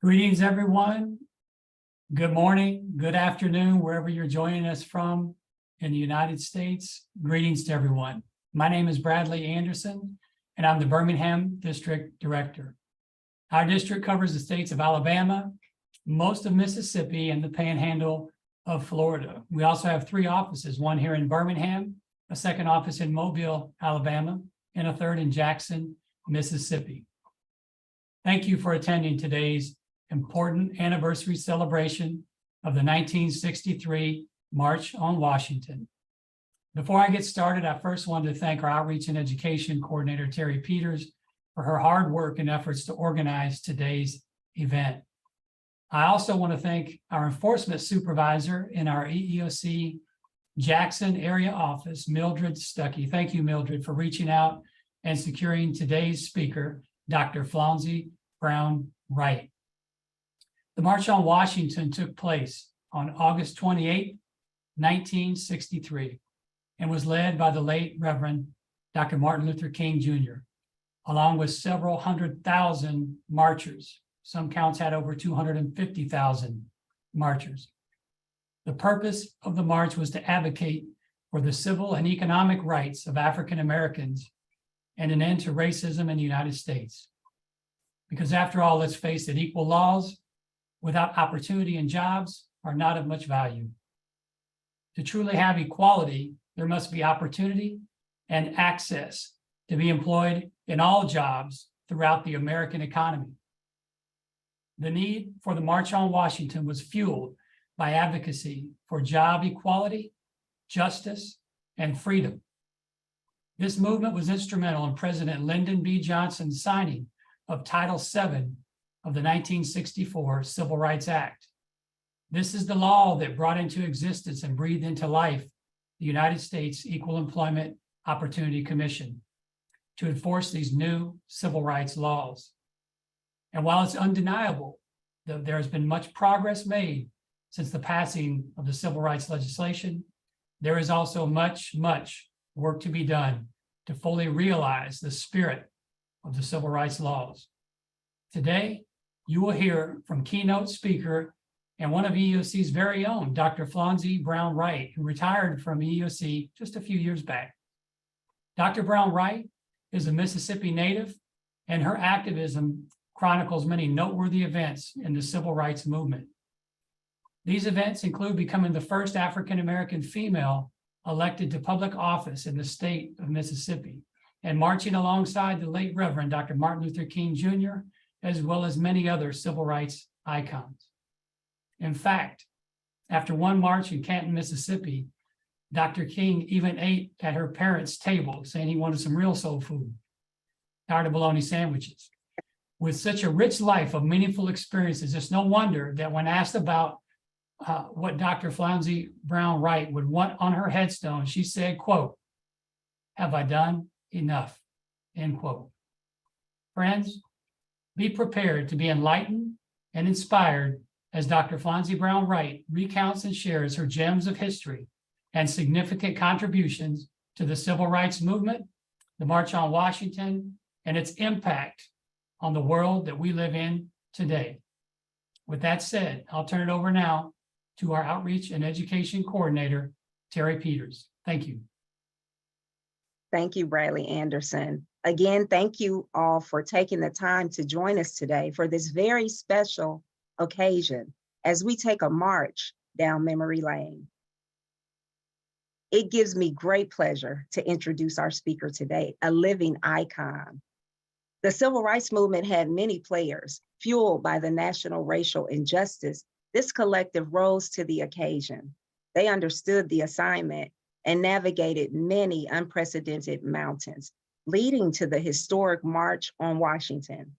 Greetings, everyone. Good morning, good afternoon, wherever you're joining us from in the United States. Greetings to everyone. My name is Bradley Anderson, and I'm the Birmingham District Director. Our district covers the states of Alabama, most of Mississippi, and the Panhandle of Florida. We also have 3 offices, one here in Birmingham, a second office in Mobile, Alabama, and a third in Jackson, Mississippi. Thank you for attending today's important anniversary celebration of the 1963 March on Washington. Before I get started, I first wanted to thank our Outreach and Education Coordinator, Terry Peters, for her hard work and efforts to organize today's event. I also want to thank our Enforcement Supervisor in our EEOC Jackson area office, Mildred Stuckey. Thank you, Mildred, for reaching out and securing today's speaker, Dr. Flonzie Brown-Wright. The March on Washington took place on August 28, 1963, and was led by the late Reverend Dr. Martin Luther King Jr., along with several 100,000 marchers. Some counts had over 250,000 marchers. The purpose of the march was to advocate for the civil and economic rights of African Americans and an end to racism in the United States. Because after all, let's face it, equal laws without opportunity and jobs are not of much value. To truly have equality, there must be opportunity and access to be employed in all jobs throughout the American economy. The need for the March on Washington was fueled by advocacy for job equality, justice, and freedom. This movement was instrumental in President Lyndon B. Johnson's signing of Title VII of the 1964 Civil Rights Act. This is the law that brought into existence and breathed into life the United States Equal Employment Opportunity Commission to enforce these new civil rights laws. And while it's undeniable that there has been much progress made since the passing of the civil rights legislation, there is also much work to be done to fully realize the spirit of the civil rights laws. Today, you will hear from keynote speaker and one of EEOC's very own, Dr. Flonzie Brown-Wright, who retired from EEOC just a few years back. Dr. Brown-Wright is a Mississippi native, and her activism chronicles many noteworthy events in the civil rights movement. These events include becoming the first African-American female elected to public office in the state of Mississippi, and marching alongside the late Reverend Dr. Martin Luther King Jr., as well as many other civil rights icons. In fact, after one march in Canton, Mississippi, Dr. King even ate at her parents' table, saying he wanted some real soul food, tired of bologna sandwiches. With such a rich life of meaningful experiences, it's no wonder that when asked about what Dr. Flonzie Brown-Wright would want on her headstone, she said, quote, "Have I done enough?" End quote. Friends, be prepared to be enlightened and inspired as Dr. Flonzie Brown-Wright recounts and shares her gems of history and significant contributions to the civil rights movement, the March on Washington, and its impact on the world that we live in today. With that said, I'll turn it over now to our Outreach and Education Coordinator, Terry Peters. Thank you. Thank you, Bradley Anderson. Again, thank you all for taking the time to join us today for this very special occasion as we take a march down memory lane. It gives me great pleasure to introduce our speaker today, a living icon. The civil rights movement had many players. Fueled by the national racial injustice, this collective rose to the occasion. They understood the assignment and navigated many unprecedented mountains, leading to the historic March on Washington.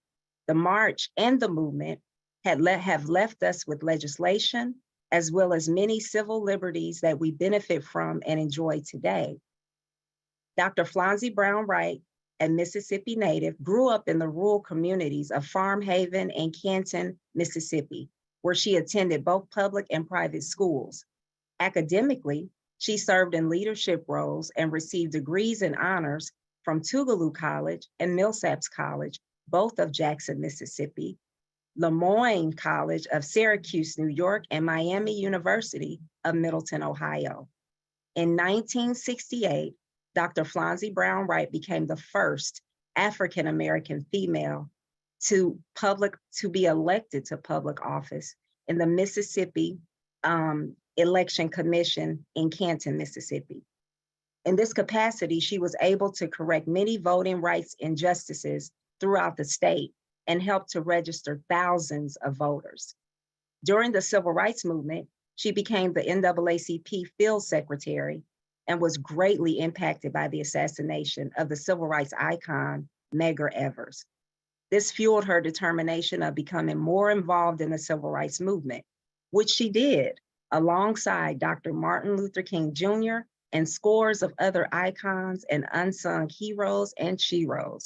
The march and the movement have left us with legislation, as well as many civil liberties that we benefit from and enjoy today. Dr. Flonzie Brown-Wright, a Mississippi native, grew up in the rural communities of Farm Haven and Canton, Mississippi, where she attended both public and private schools. Academically, she served in leadership roles and received degrees and honors from Tougaloo College and Millsaps College, both of Jackson, Mississippi, Lemoyne College of Syracuse, New York, and Miami University of Middleton, Ohio. In 1968, Dr. Flonzie Brown-Wright became the first African-American female to be elected to public office in the Mississippi Election Commission in Canton, Mississippi. In this capacity, she was able to correct many voting rights injustices throughout the state and helped to register thousands of voters. During the Civil Rights Movement, she became the NAACP field secretary and was greatly impacted by the assassination of the civil rights icon, Medgar Evers. This fueled her determination of becoming more involved in the civil rights movement, which she did alongside Dr. Martin Luther King Jr. and scores of other icons and unsung heroes and sheroes.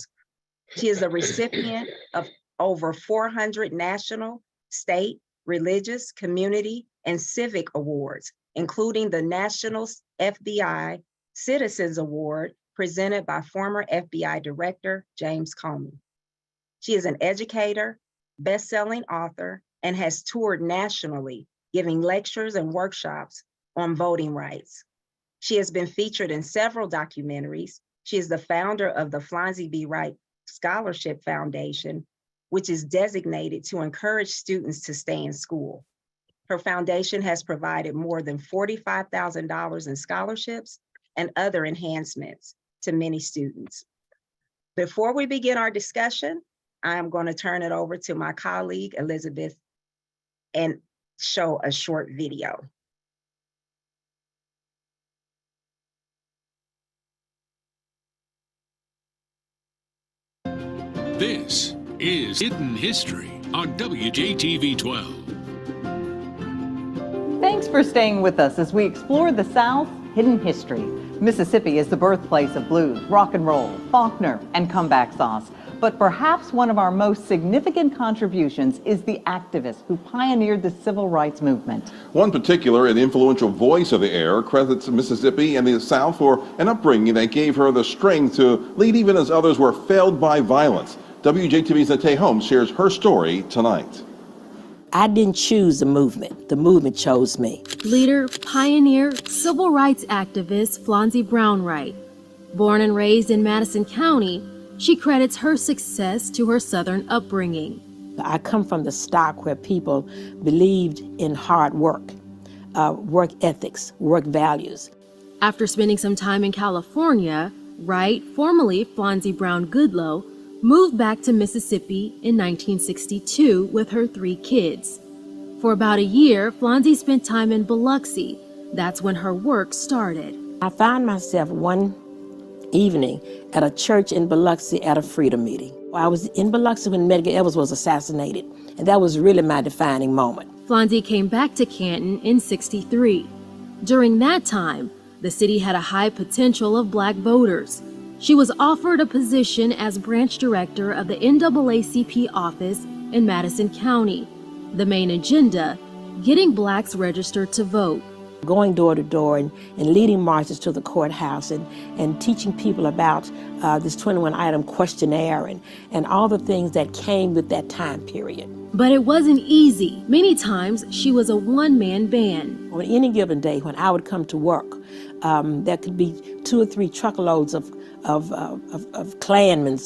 She is a recipient of over 400 national, state, religious, community, and civic awards, including the National FBI Citizens Award presented by former FBI Director James Comey. She is an educator, best-selling author, and has toured nationally, giving lectures and workshops on voting rights. She has been featured in several documentaries. She is the founder of the Flonzie B. Wright Scholarship Foundation, which is designated to encourage students to stay in school. Her foundation has provided more than $45,000 in scholarships and other enhancements to many students. Before we begin our discussion, I'm going to turn it over to my colleague, Elizabeth, and show a short video. This is Hidden History on WJTV 12. Thanks for staying with us as we explore the South's hidden history. Mississippi is the birthplace of blues, rock and roll, Faulkner, and comeback sauce. But perhaps one of our most significant contributions is the activist who pioneered the civil rights movement. One particular and influential voice of the era credits Mississippi and the South for an upbringing that gave her the strength to lead even as others were failed by violence. WJTV's Nate Holmes shares her story tonight. I didn't choose the movement chose me. Leader, pioneer, civil rights activist Flonzie Brown-Wright. Born and raised in Madison County, she credits her success to her Southern upbringing. I come from the stock where people believed in hard work, work ethics, work values. After spending some time in California, Wright, formerly Flonzie Brown Goodloe, moved back to Mississippi in 1962 with her 3 kids. For about a year, Flonzie spent time in Biloxi. That's when her work started. I found myself one evening at a church in Biloxi at a freedom meeting. I was in Biloxi when Medgar Evers was assassinated, and that was really my defining moment. Flonzie came back to Canton in '63. During that time, the city had a high potential of Black voters. She was offered a position as branch director of the NAACP office in Madison County. The main agenda, getting Blacks registered to vote. Going door to door and leading marches to the courthouse and teaching people about this 21-item questionnaire and all the things that came with that time period. But it wasn't easy. Many times she was a one-man band. On any given day when I would come to work, there could be 2 or 3 truckloads of Klansmen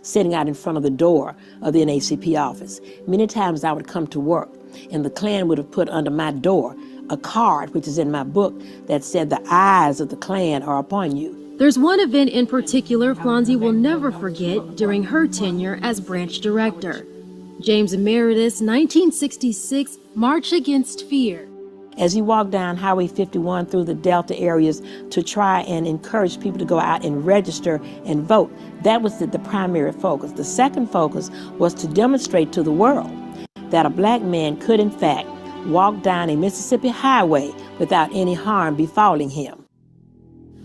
sitting out in front of the door of the NAACP office. Many times I would come to work and the Klan would have put under my door a card, which is in my book, that said the eyes of the Klan are upon you. There's one event in particular Flonzie will never forget during her tenure as branch director. James Emeritus' 1966 March Against Fear. As he walked down Highway 51 through the Delta areas to try and encourage people to go out and register and vote, that was the primary focus. The second focus was to demonstrate to the world that a Black man could, in fact, walk down a Mississippi highway without any harm befalling him.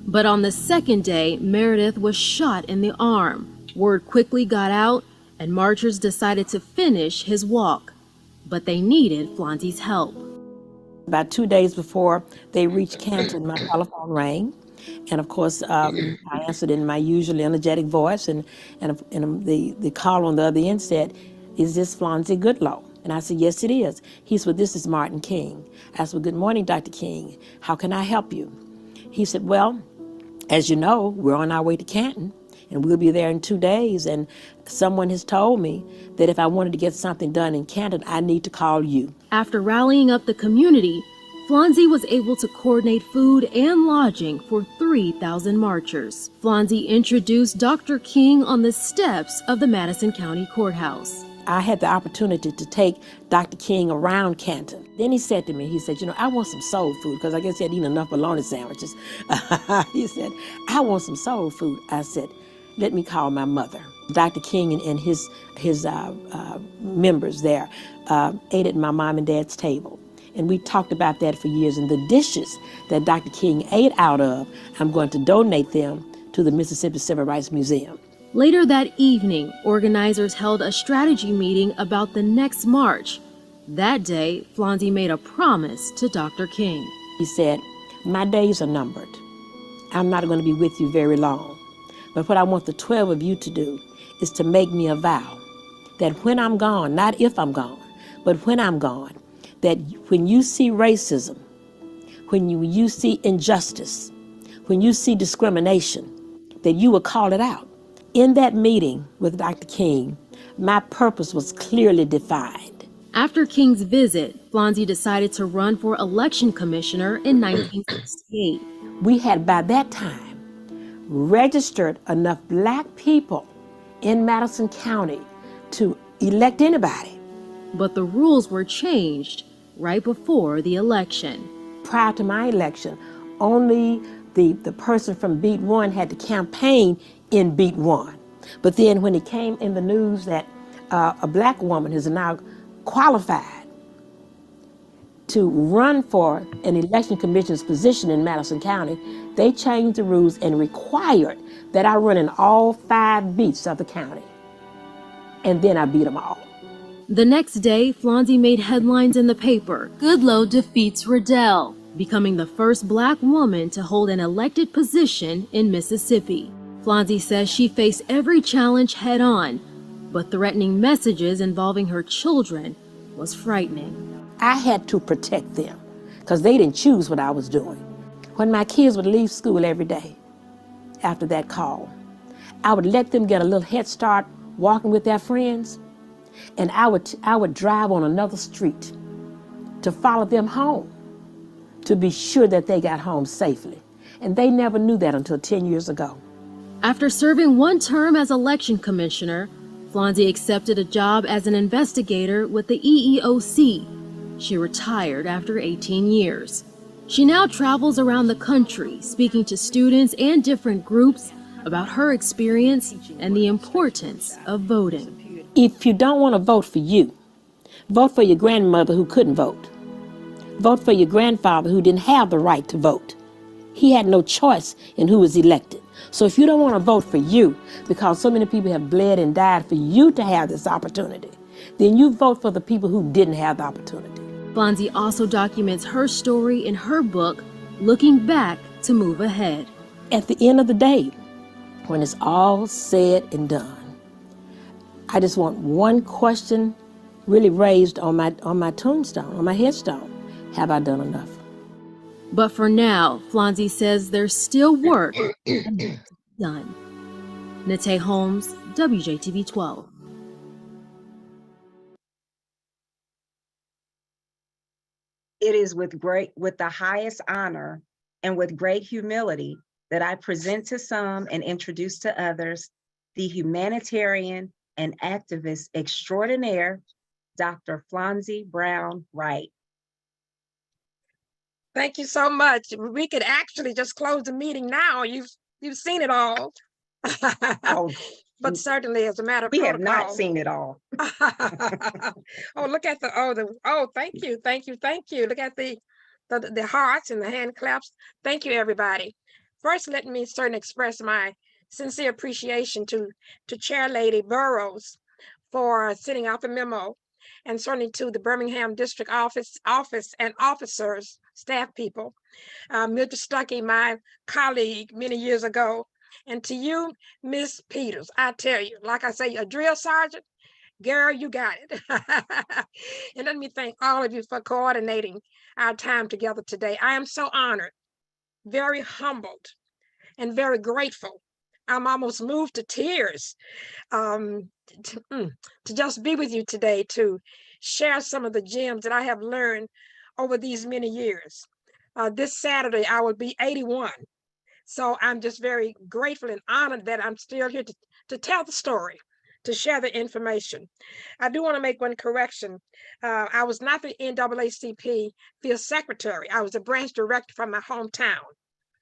But on the second day, Meredith was shot in the arm. Word quickly got out, and marchers decided to finish his walk. But they needed Flonzie's help. About 2 days before they reached Canton, my telephone rang. And of course, I answered in my usually energetic voice, and the caller on the other end said, is this Flonzie Goodlow? And I said, yes, it is. He said, well, this is Martin King. I said, well, good morning, Dr. King. How can I help you? He said, well, as you know, we're on our way to Canton, and we'll be there in 2 days. And someone has told me that if I wanted to get something done in Canton, I need to call you. After rallying up the community, Flonzie was able to coordinate food and lodging for 3,000 marchers. Flonzie introduced Dr. King on the steps of the Madison County Courthouse. I had the opportunity to take Dr. King around Canton. Then he said to me, he said, you know, I want some soul food, because I guess he had eaten enough bologna sandwiches. He said, I want some soul food. I said, let me call my mother. Dr. King and his members there ate at my mom and dad's table. And we talked about that for years. And the dishes that Dr. King ate out of, I'm going to donate them to the Mississippi Civil Rights Museum. Later that evening, organizers held a strategy meeting about the next march. That day, Flonzie made a promise to Dr. King. He said, my days are numbered. I'm not going to be with you very long. But what I want the 12 of you to do is to make me a vow that when I'm gone, not if I'm gone, but when I'm gone, that when you see racism, when you see injustice, when you see discrimination, that you will call it out. In that meeting with Dr. King, my purpose was clearly defined. After King's visit, Flonzie decided to run for election commissioner in 1968. We had by that time registered enough black people in Madison County to elect anybody. But the rules were changed right before the election. Prior to my election, only the person from Beat 1 had to campaign in Beat 1. But then when it came in the news that a black woman is now qualified to run for an election commissioner's position in Madison County, they changed the rules and required that I run in all 5 beats of the county. And then I beat them all. The next day, Flonzie made headlines in the paper. Goodlow defeats Riddell, becoming the first black woman to hold an elected position in Mississippi. Flonzie says she faced every challenge head on, but threatening messages involving her children was frightening. I had to protect them because they didn't choose what I was doing. When my kids would leave school every day after that call, I would let them get a little head start walking with their friends, and I would drive on another street to follow them home to be sure that they got home safely. And they never knew that until 10 years ago. After serving 1 term as election commissioner, Flonzie accepted a job as an investigator with the EEOC. She retired after 18 years. She now travels around the country, speaking to students and different groups about her experience and the importance of voting. If you don't want to vote for you, vote for your grandmother who couldn't vote. Vote for your grandfather who didn't have the right to vote. He had no choice in who was elected. So if you don't want to vote for you, because so many people have bled and died for you to have this opportunity, then you vote for the people who didn't have the opportunity. Flonzie also documents her story in her book, Looking Back to Move Ahead. At the end of the day, when it's all said and done, I just want one question really raised on my tombstone, on my headstone. Have I done enough? But for now, Flonzie says there's still work done. Nate Holmes, WJTV 12. It is with the highest honor and with great humility that I present to some and introduce to others the humanitarian and activist extraordinaire, Dr. Flonzie Brown-Wright. Thank you so much. We could actually just close the meeting now. You've seen it all. Oh, But certainly as a matter of we protocol. have not seen it all. Oh, look at thank you. Look at the hearts and the hand claps. Thank you, everybody. First, let me certainly express my sincere appreciation to Chair Lady Burrows for sending out the memo, and certainly to the Birmingham District Office and officers, staff people, Mr. Stuckey, my colleague many years ago, and to you, Miss Peters. I tell you, like I say, a drill sergeant, Girl, you got it. And let me thank all of you for coordinating our time together today. I am so honored, very humbled, and very grateful. I'm almost moved to tears to just be with you today, to share some of the gems that I have learned over these many years. This Saturday, I will be 81. So I'm just very grateful and honored that I'm still here to tell the story, to share the information. I do want to make one correction. I was not the NAACP field secretary. I was a branch director from my hometown.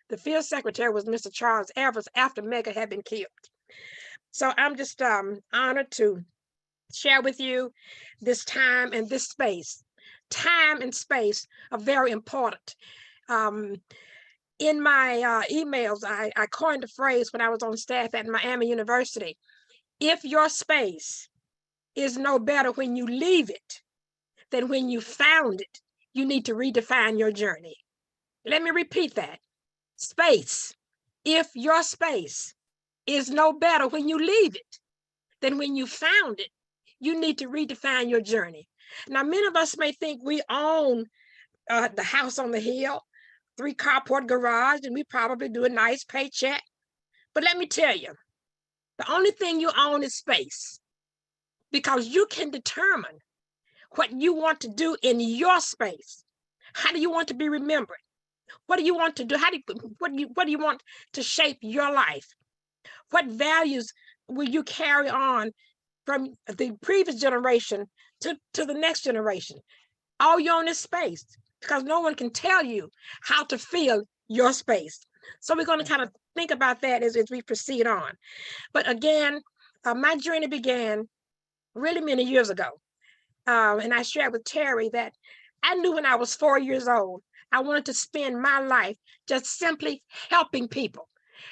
The field secretary was Mr. Charles Evers after Mega had been killed. So I'm just honored to share with you this time and this space. Time and space are very important. In my emails, I coined a phrase when I was on staff at Miami University. If your space is no better when you leave it than when you found it, you need to redefine your journey. Let me repeat that. Space. If your space is no better when you leave it than when you found it, you need to redefine your journey. Now, many of us may think we own the house on the hill, 3 carport garage, and we probably do a nice paycheck. But let me tell you, the only thing you own is space, because you can determine what you want to do in your space. How do you want to be remembered? What do you want to do? What do you want to shape your life? What values will you carry on from the previous generation to the next generation? All you own is space, because no one can tell you how to fill your space. So we're going to kind of think about that as we proceed on. But again, my journey began really many years ago. And I shared with Terry that I knew when I was 4 years old, I wanted to spend my life just simply helping people.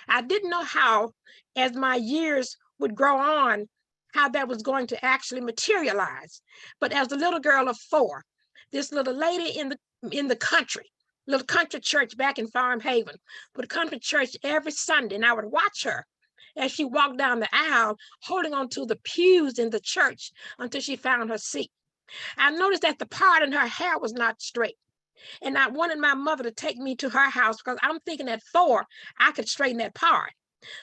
I didn't know how, as my years would grow on, how that was going to actually materialize. But as a little girl of 4, this little lady in the country, little country church back in Farm Haven, would come to church every Sunday, and I would watch her as she walked down the aisle, holding onto the pews in the church until she found her seat. I noticed that the part in her hair was not straight. And I wanted my mother to take me to her house, because I'm thinking at 4, I could straighten that part.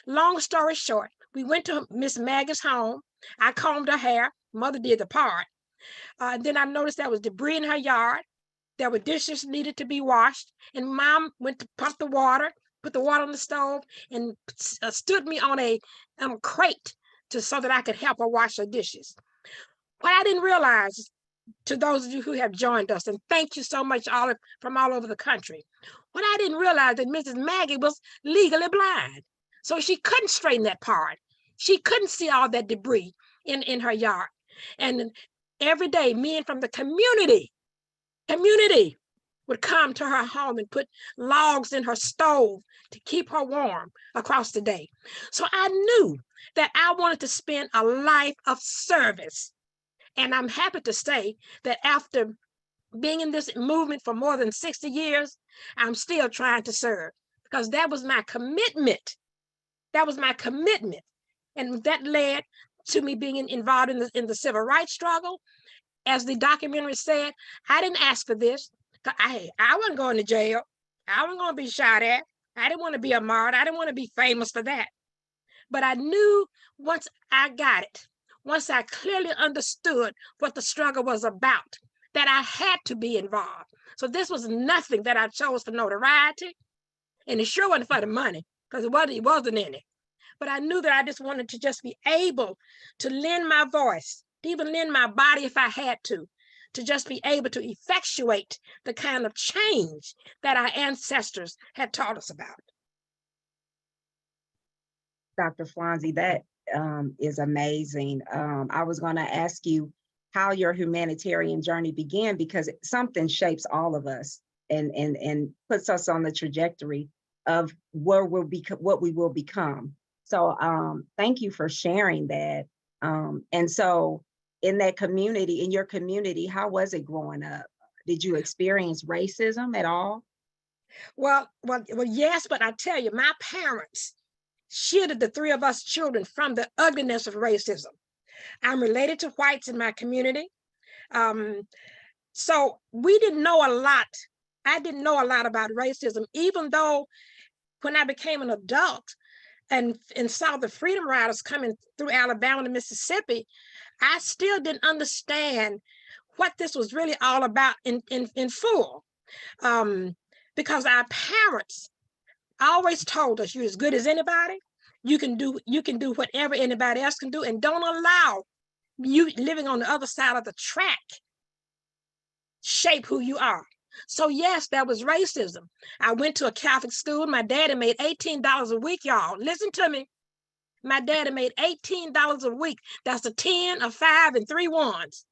Long story short, we went to Miss Maggie's home. I combed her hair. Mother did the part. Then I noticed there was debris in her yard. There were dishes needed to be washed. And Mom went to pump the water, put the water on the stove, and stood me on a crate so that I could help her wash her dishes. What I didn't realize, to those of you who have joined us, and thank you so much from all over the country, what I didn't realize that Mrs. Maggie was legally blind. So she couldn't straighten that part. She couldn't see all that debris in her yard. And every day, men from the community would come to her home and put logs in her stove to keep her warm across the day. So I knew that I wanted to spend a life of service. And I'm happy to say that after being in this movement for more than 60 years, I'm still trying to serve, because that was my commitment. That was my commitment. And that led to me being involved in the civil rights struggle. As the documentary said, I didn't ask for this. I wasn't going to jail. I wasn't going to be shot at. I didn't want to be a martyr. I didn't want to be famous for that. But I knew once I got it, once I clearly understood what the struggle was about, that I had to be involved. So this was nothing that I chose for notoriety, and it sure wasn't for the money, because it wasn't in it. But I knew that I just wanted to just be able to lend my voice, to even lend my body if I had to just be able to effectuate the kind of change that our ancestors had taught us about. Dr. Flonzie, that is amazing. I was going to ask you how your humanitarian journey began, because something shapes all of us and puts us on the trajectory of what we will become. So thank you for sharing that. And so in that community, in your community, how was it growing up? Did you experience racism at all? Well, yes, but I tell you, my parents shielded the 3 of us children from the ugliness of racism. I'm related to whites in my community. So we didn't know a lot. I didn't know a lot about racism, even though when I became an adult and saw the Freedom Riders coming through Alabama to Mississippi, I still didn't understand what this was really all about in full. Because our parents always told us, you're as good as anybody. You can do whatever anybody else can do, and don't allow you living on the other side of the track shape who you are. So yes, that was racism. I went to a Catholic school. My daddy made $18 a week, y'all. Listen to me. My daddy made $18 a week. That's a 10, a 5, and 3 ones.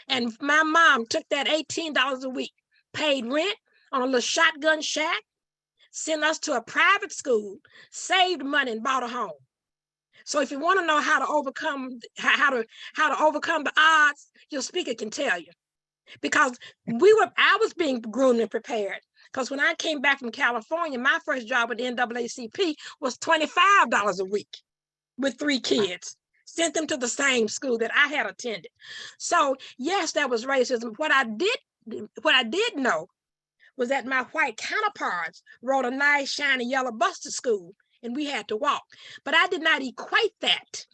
And my mom took that $18 a week, paid rent on a little shotgun shack, sent us to a private school, saved money, and bought a home. So if you want to know how to overcome the odds, your speaker can tell you. Because I was being groomed and prepared. Because when I came back from California, my first job with the NAACP was $25 a week with 3 kids. Sent them to the same school that I had attended. So yes, that was racism. What I did know was that my white counterparts rode a nice shiny yellow bus to school and we had to walk. But I did not equate that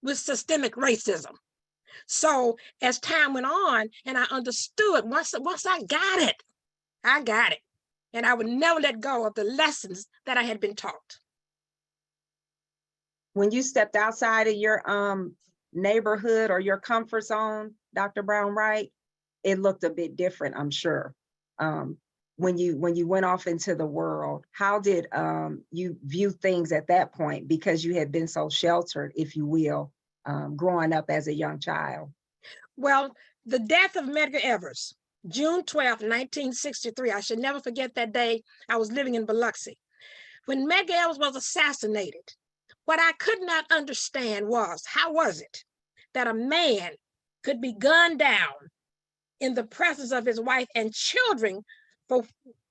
with systemic racism. So as time went on and I understood, once I got it, and I would never let go of the lessons that I had been taught. When you stepped outside of your neighborhood or your comfort zone, Dr. Brown-Wright, it looked a bit different, I'm sure. When you went off into the world, how did you view things at that point? Because you had been so sheltered, if you will, growing up as a young child. Well, the death of Medgar Evers, June 12th, 1963, I should never forget that day. I was living in Biloxi. When Medgar Evers was assassinated, what I could not understand was, how was it that a man could be gunned down in the presence of his wife and children for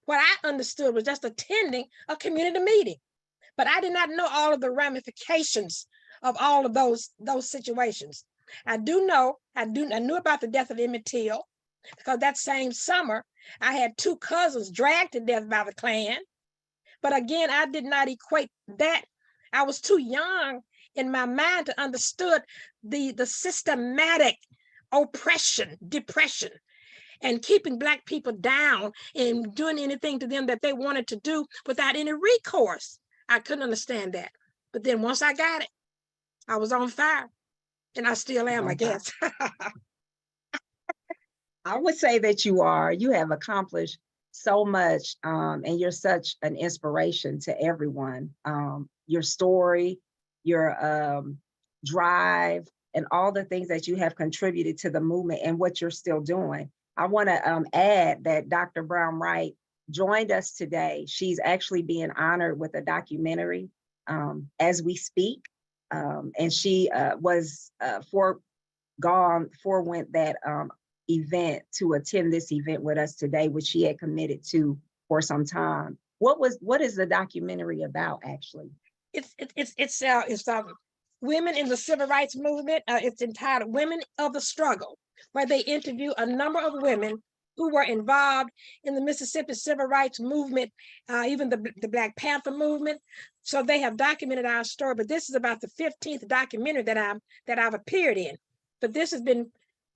what I understood was just attending a community meeting? But I did not know all of the ramifications of all of those situations. I knew about the death of Emmett Till, because that same summer, I had 2 cousins dragged to death by the Klan. But again, I did not equate that. I was too young in my mind to understood the systematic oppression, depression, and keeping Black people down and doing anything to them that they wanted to do without any recourse. I couldn't understand that. But then once I got it, I was on fire, and I still am, I guess. I would say that you have accomplished so much, and you're such an inspiration to everyone. Your story, your drive, and all the things that you have contributed to the movement and what you're still doing. I want to add that Dr. Brown-Wright joined us today. She's actually being honored with a documentary as we speak. And she forewent that event to attend this event with us today, which she had committed to for some time. What is the documentary about, actually? It's women in the civil rights movement. It's entitled Women of the Struggle, where they interview a number of women who were involved in the Mississippi civil rights movement, even the Black Panther movement. So they have documented our story, but this is about the 15th documentary that I've appeared in. But this has been,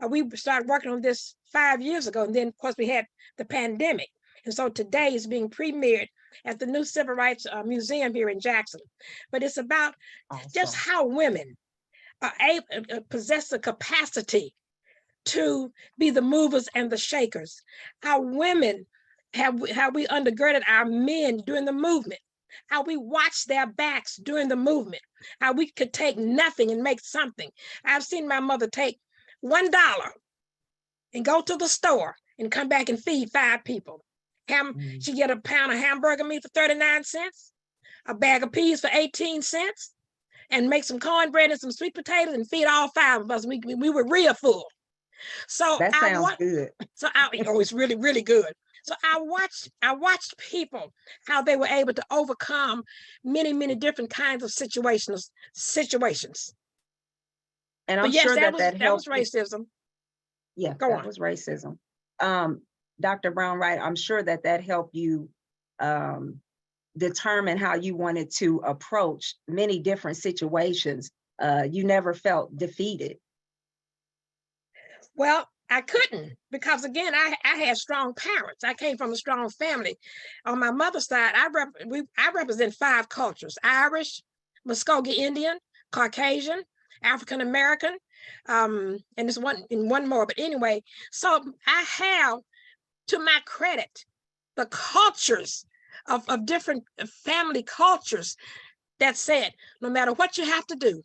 we started working on this 5 years ago, and then of course we had the pandemic. And so today is being premiered at the new Civil Rights Museum here in Jackson. But it's about just how women are possess the capacity to be the movers and the shakers. How women how we undergirded our men during the movement, how we watched their backs during the movement, how we could take nothing and make something. I've seen my mother take $1 and go to the store and come back and feed 5 people. She get a pound of hamburger meat for 39 cents, a bag of peas for 18 cents, and make some cornbread and some sweet potatoes and feed all 5 of us. We were real full. So that sounds good. So it's really, really good. So I watched people, how they were able to overcome many, many different kinds of situations. And But I'm yes, sure that that was helped. racism. Yeah, Go that on. was racism. Dr. Brown-Wright, I'm sure that helped you determine how you wanted to approach many different situations. You never felt defeated. Well, I couldn't because again, I had strong parents. I came from a strong family. On my mother's side, I represent 5 cultures: Irish, Muskogee Indian, Caucasian, African American, and there's one more. But anyway, so I have, to my credit, the cultures of different family cultures that said, no matter what you have to do,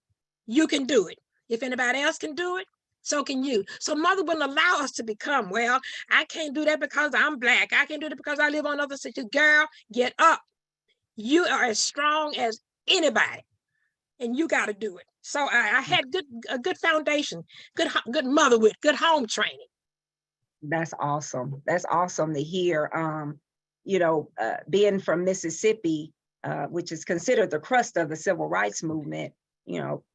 you can do it. If anybody else can do it, so can you. So mother wouldn't allow us to become, well, I can't do that because I'm Black. I can't do that because I live on other cities. Girl, get up. You are as strong as anybody, and you got to do it. So I had a good foundation, good motherhood, good home training. That's awesome. That's awesome to hear. Being from Mississippi, which is considered the crust of the civil rights movement,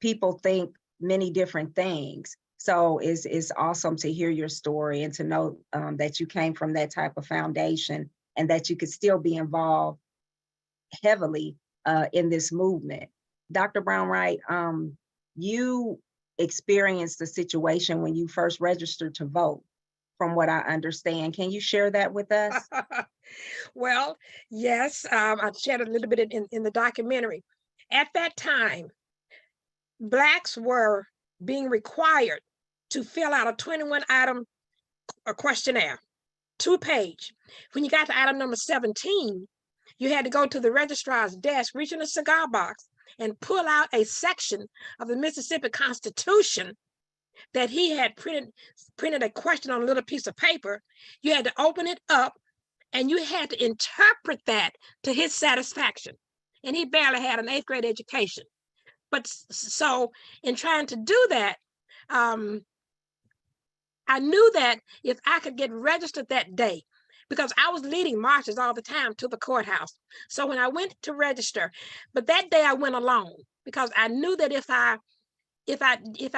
people think many different things. So it's awesome to hear your story and to know that you came from that type of foundation and that you could still be involved heavily in this movement. Dr. Brown-Wright, you experienced the situation when you first registered to vote, from what I understand. Can you share that with us? Well, yes, I shared a little bit in the documentary. At that time, Blacks were being required to fill out a 21-item questionnaire, 2-page. When you got to item number 17, you had to go to the registrar's desk, reach in a cigar box, and pull out a section of the Mississippi Constitution that he had printed a question on a little piece of paper. You had to open it up and you had to interpret that to his satisfaction. And he barely had an 8th grade education. But so in trying to do that, I knew that if I could get registered that day, because I was leading marches all the time to the courthouse. So when I went to register, but that day I went alone because I knew that if I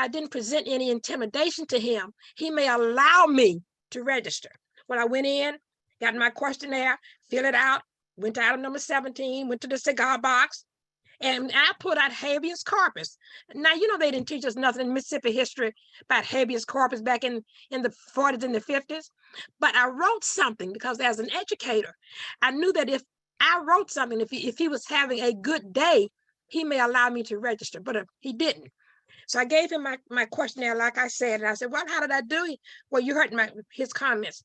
didn't present any intimidation to him, he may allow me to register. When I went in, got my questionnaire, filled it out, went to item number 17, went to the cigar box, and I put out habeas corpus. Now, they didn't teach us nothing in Mississippi history about habeas corpus back in the 40s and the 50s. But I wrote something because as an educator, I knew that if I wrote something, if he was having a good day, he may allow me to register, but he didn't. So I gave him my questionnaire, like I said, and I said, well, how did I do? Well, you heard his comments.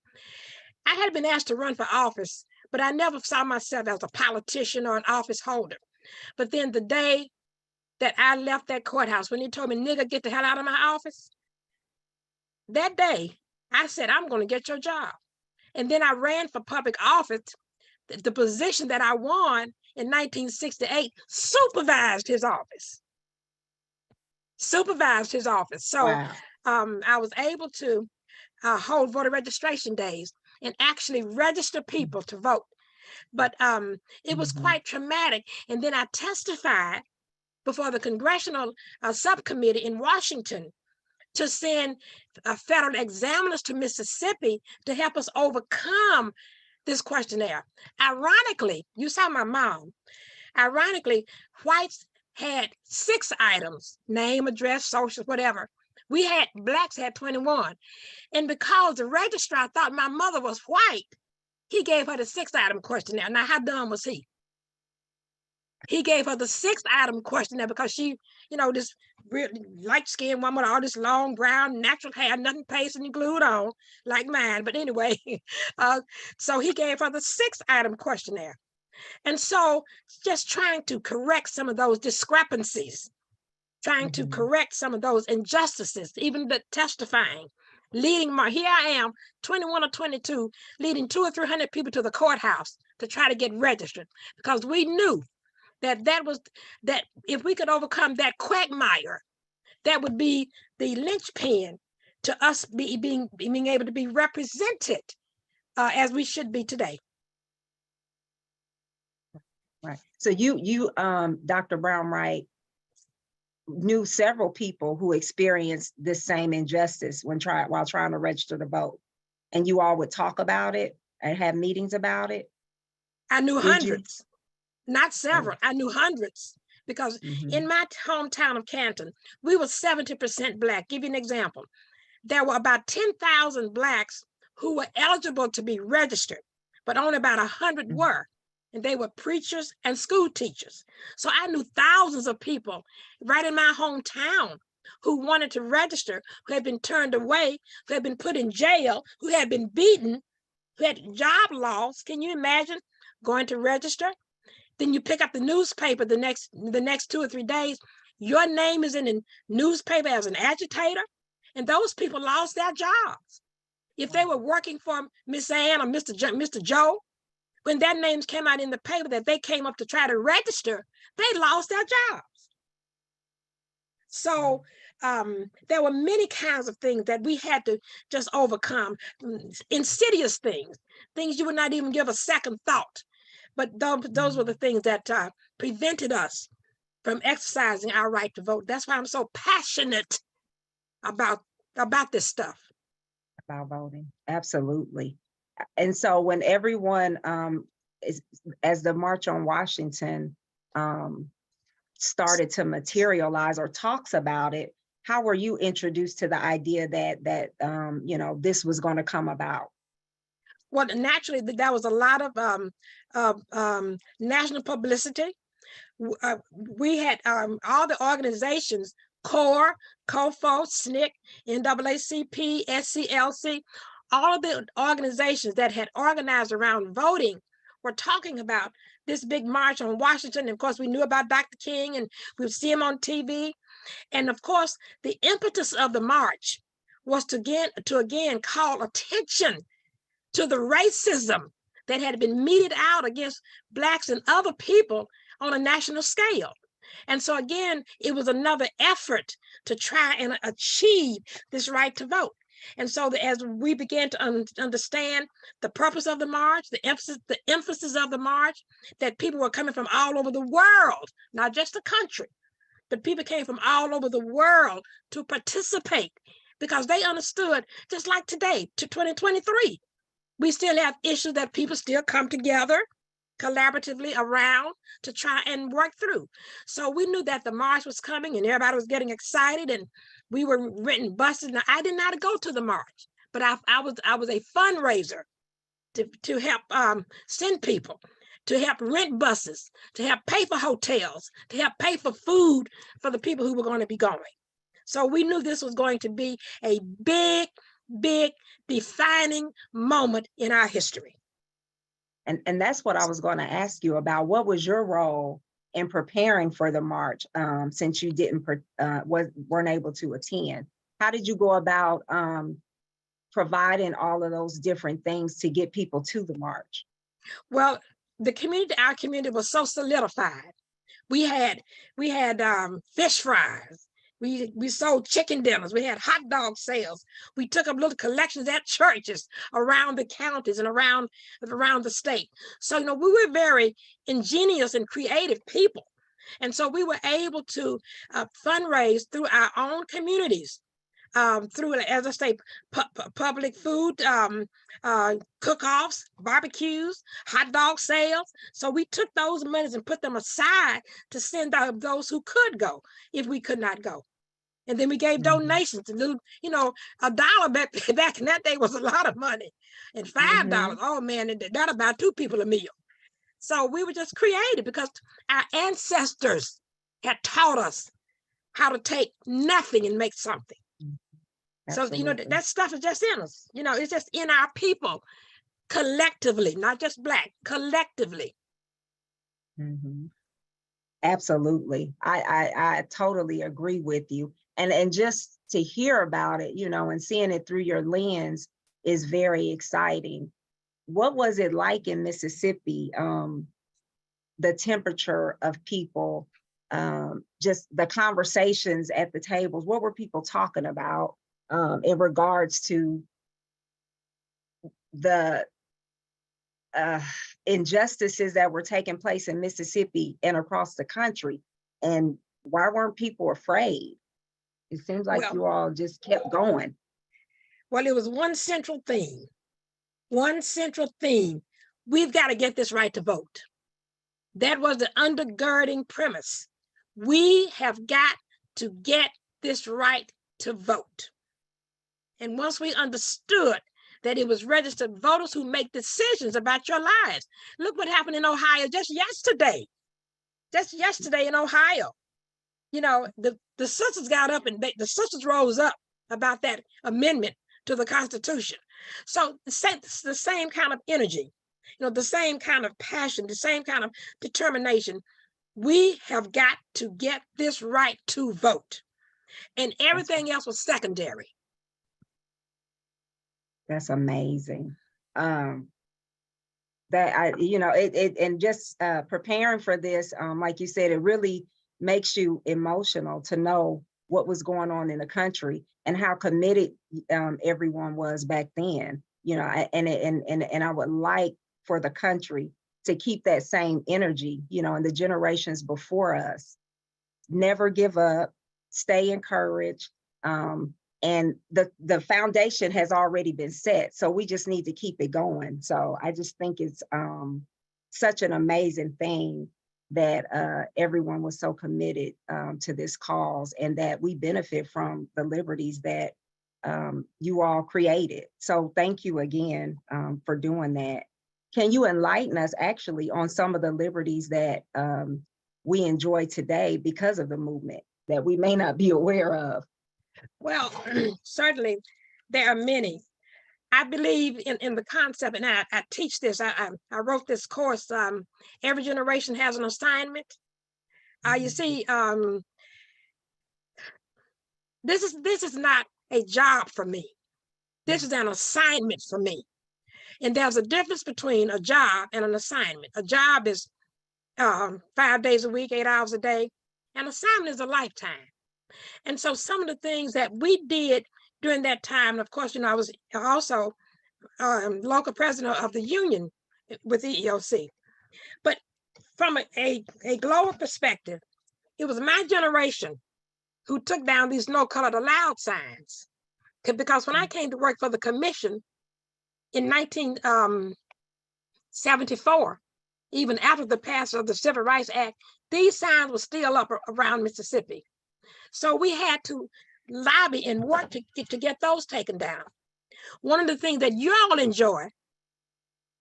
I had been asked to run for office, but I never saw myself as a politician or an office holder. But then the day that I left that courthouse, when he told me, nigga, get the hell out of my office, that day, I said, I'm going to get your job. And then I ran for public office. The position that I won in 1968 supervised his office. So Wow. I was able to hold voter registration days and actually register people to vote. But it was quite traumatic. And then I testified before the congressional subcommittee in Washington to send federal examiners to Mississippi to help us overcome this questionnaire. Ironically, you saw my mom. Ironically, whites had 6 items: name, address, social, whatever. Blacks had 21. And because the registrar thought my mother was white, he gave her the 6-item questionnaire. Now, how dumb was he? He gave her the 6-item questionnaire because she, this really light-skinned woman with all this long brown natural hair, nothing pasted and glued on like mine. But anyway, so he gave her the 6-item questionnaire. And so just trying to correct some of those discrepancies, trying to correct some of those injustices, even the testifying, here I am, 21 or 22, leading 200 or 300 people to the courthouse to try to get registered, because we knew that if we could overcome that quagmire, that would be the linchpin to us being able to be represented as we should be today. Right. So you Dr. Brown-Wright, knew several people who experienced this same injustice while trying to register to vote. And you all would talk about it and have meetings about it? I knew Did you? hundreds, not several. I knew hundreds because Mhm. in my hometown of Canton, we were 70% Black. Give you an example. There were about 10,000 Blacks who were eligible to be registered, but only about 100 Mhm. were. And they were preachers and school teachers. So I knew thousands of people right in my hometown who wanted to register, who had been turned away, who had been put in jail, who had been beaten, who had job loss. Can you imagine going to register? Then you pick up the newspaper the next 2 or 3 days. Your name is in the newspaper as an agitator, and those people lost their jobs. If they were working for Miss Ann or Mr. Joe, when their names came out in the paper that they came up to try to register, they lost their jobs. So there were many kinds of things that we had to just overcome, insidious things you would not even give a second thought. But those were the things that prevented us from exercising our right to vote. That's why I'm so passionate about this stuff. About voting, absolutely. And so when everyone as the March on Washington started to materialize or talks about it, how were you introduced to the idea that you know, this was going to come about? Well, naturally, there was a lot of national publicity. We had all the organizations, CORE, COFO, SNCC, NAACP, SCLC, all of the organizations that had organized around voting were talking about this big march on Washington. And of course, we knew about Dr. King and we would see him on TV. And of course, the impetus of the march was to again call attention to the racism that had been meted out against Blacks and other people on a national scale. And so again, it was another effort to try and achieve this right to vote. And so as we began to understand the purpose of the march, the emphasis of the march, that people were coming from all over the world, not just the country, but people came from all over the world to participate because they understood, just like today, to 2023, we still have issues that people still come together collaboratively around to try and work through. So we knew that the march was coming and everybody was getting excited and we were renting buses. Now, I did not go to the march, but I was a fundraiser to help send people, to help rent buses, to help pay for hotels, to help pay for food for the people who were going to be going. So we knew this was going to be a big defining moment in our history. And that's what I was going to ask you about. What was your role in preparing for the march, since you weren't able to attend? How did you go about providing all of those different things to get people to the march? Well, our community was so solidified. We had fish fries. We sold chicken dinners. We had hot dog sales. We took up little collections at churches around the counties and around the state. So, you know, we were very ingenious and creative people. And so we were able to fundraise through our own communities, through, as I say, public food, cook-offs, barbecues, hot dog sales. So we took those monies and put them aside to send out those who could go if we could not go. And then we gave donations, a little, you know, $1 back in that day was a lot of money. And $5, oh man, that about 2 people a meal. So we were just creative because our ancestors had taught us how to take nothing and make something. Absolutely. So, you know, that stuff is just in us. You know, it's just in our people collectively, not just Black, collectively. Absolutely. I totally agree with you. And just to hear about it, you know, and seeing it through your lens is very exciting. What was it like in Mississippi? The temperature of people, just the conversations at the tables. What were people talking about in regards to the injustices that were taking place in Mississippi and across the country? And why weren't people afraid? It seems like Well- you all just kept going. Well, it was one central theme. One central theme. We've got to get this right to vote. That was the undergirding premise. We have got to get this right to vote. And once we understood that it was registered voters who make decisions about your lives. Look what happened in Ohio just yesterday. Just yesterday in Ohio. You know, the sisters got up and the sisters rose up about that amendment to the Constitution. So the same kind of energy, you know, the same kind of passion, the same kind of determination. We have got to get this right to vote. And everything else was secondary. That's amazing. That and just preparing for this, like you said, it really makes you emotional to know what was going on in the country and how committed everyone was back then. You know, and I would like for the country to keep that same energy, you know, in the generations before us. Never give up, stay encouraged. And the foundation has already been set. So we just need to keep it going. So I just think it's such an amazing thing that everyone was so committed to this cause and that we benefit from the liberties that you all created. So thank you again for doing that. Can you enlighten us actually on some of the liberties that we enjoy today because of the movement that we may not be aware of? Well, certainly there are many. I believe in the concept, and I teach this. I wrote this course, Every Generation Has an Assignment. You see, this is not a job for me. This is an assignment for me. And there's a difference between a job and an assignment. A job is 5 days a week, 8 hours a day. An assignment is a lifetime. And so some of the things that we did during that time, and of course, you know, I was also local president of the union with EEOC. But from a global perspective, it was my generation who took down these no colored allowed signs. Because when I came to work for the commission in 1974, even after the passage of the Civil Rights Act, these signs were still up around Mississippi. So we had to lobby and work to get those taken down. One of the things that you all enjoy